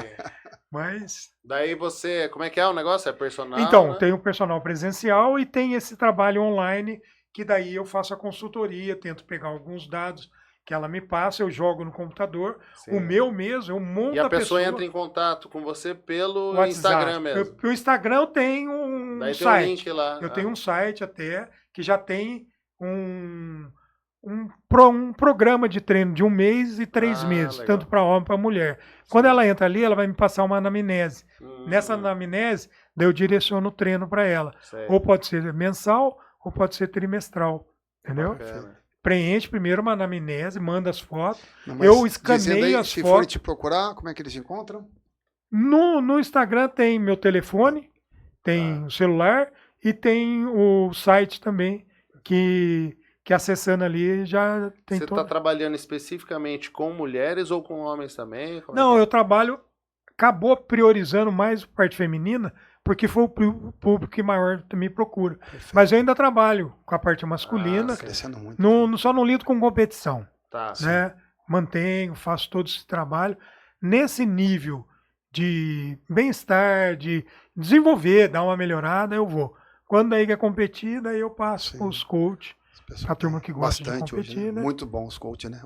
Mas... Daí você, como é que é o negócio? É personal, Então, né? tem o personal presencial e tem esse trabalho online, que daí eu faço a consultoria, tento pegar alguns dados que ela me passa, eu jogo no computador. Sim. O meu mesmo, eu monto E a pessoa entra em contato com você pelo WhatsApp. Instagram mesmo. O Instagram eu tenho um Daí site. tem um link lá. Eu tenho um site até que já tem um programa de treino de 1 mês e 3 meses, legal. tanto para homem como para mulher. Quando ela entra ali, ela vai me passar uma anamnese. Nessa anamnese, daí eu direciono o treino para ela. Sei. Ou pode ser mensal, ou pode ser trimestral. Entendeu? Bacana. Preenche primeiro uma anamnese, manda as fotos. Não, mas Eu dizendo escaneio aí, as se fotos. forem te procurar, como é que eles encontram? No Instagram tem meu telefone, tem o celular e tem o site também, que acessando ali já tem Você está trabalhando especificamente com mulheres ou com homens também? Como Não, é que eu trabalho, acabou priorizando mais a parte feminina, porque foi o público que maior me procura. Perfeito. Mas eu ainda trabalho com a parte masculina, Crescendo muito. só não lido com competição. Tá. Né? Mantenho, faço todo esse trabalho. Nesse nível de bem-estar, de desenvolver, dar uma melhorada, eu vou. Quando daí quer competir, daí eu passo Sim. os coaches, a turma que gosta bastante de competir. hoje, né? Muito bom os coaches, né?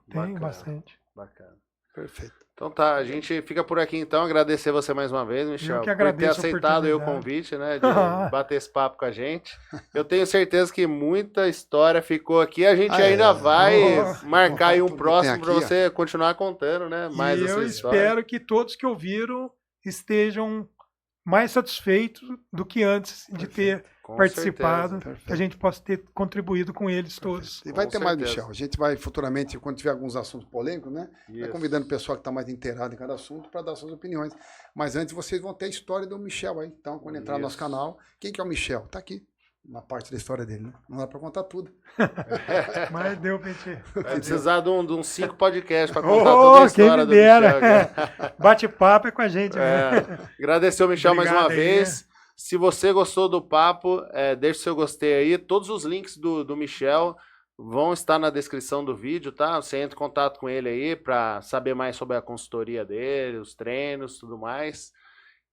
Tem Bacana. bastante. Bacana. Perfeito. Então tá, a gente fica por aqui então. Agradecer você mais uma vez, Michel, Eu que por ter agradeço a aceitado aí o oportunidade. convite, né, de bater esse papo com a gente. Eu tenho certeza que muita história ficou aqui. A gente ainda vai marcar aí um tudo que próximo tem para aqui, você continuar contando, né, mais E essa eu história. espero que todos que ouviram estejam mais satisfeitos do que antes de ter Com participado, certeza. que a gente possa ter contribuído com eles todos. E vai Com ter mais, certeza. Michel. A gente vai futuramente, quando tiver alguns assuntos polêmicos, né? Vai Isso. convidando o pessoal que está mais inteirado em cada assunto para dar suas opiniões. Mas antes vocês vão ter a história do Michel aí. Então, quando entrar no nosso Isso. canal, quem que é o Michel? Tá aqui. Uma parte da história dele, né? Não dá para contar tudo. Mas deu, Petit. Vai precisar de uns 5 podcasts para contar toda a Quem história me do dera. Michel. Bate-papo é com a gente. né? Agradecer o Michel mais uma Obrigado aí, vez. Se você gostou do papo, deixe seu gostei aí. Todos os links do Michel vão estar na descrição do vídeo, tá? Você entra em contato com ele aí para saber mais sobre a consultoria dele, os treinos, tudo mais.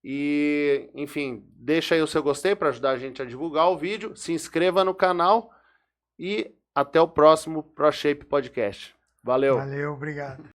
E, enfim, deixa aí o seu gostei para ajudar a gente a divulgar o vídeo. Se inscreva no canal e até o próximo ProShape Podcast. Valeu! Valeu, obrigado.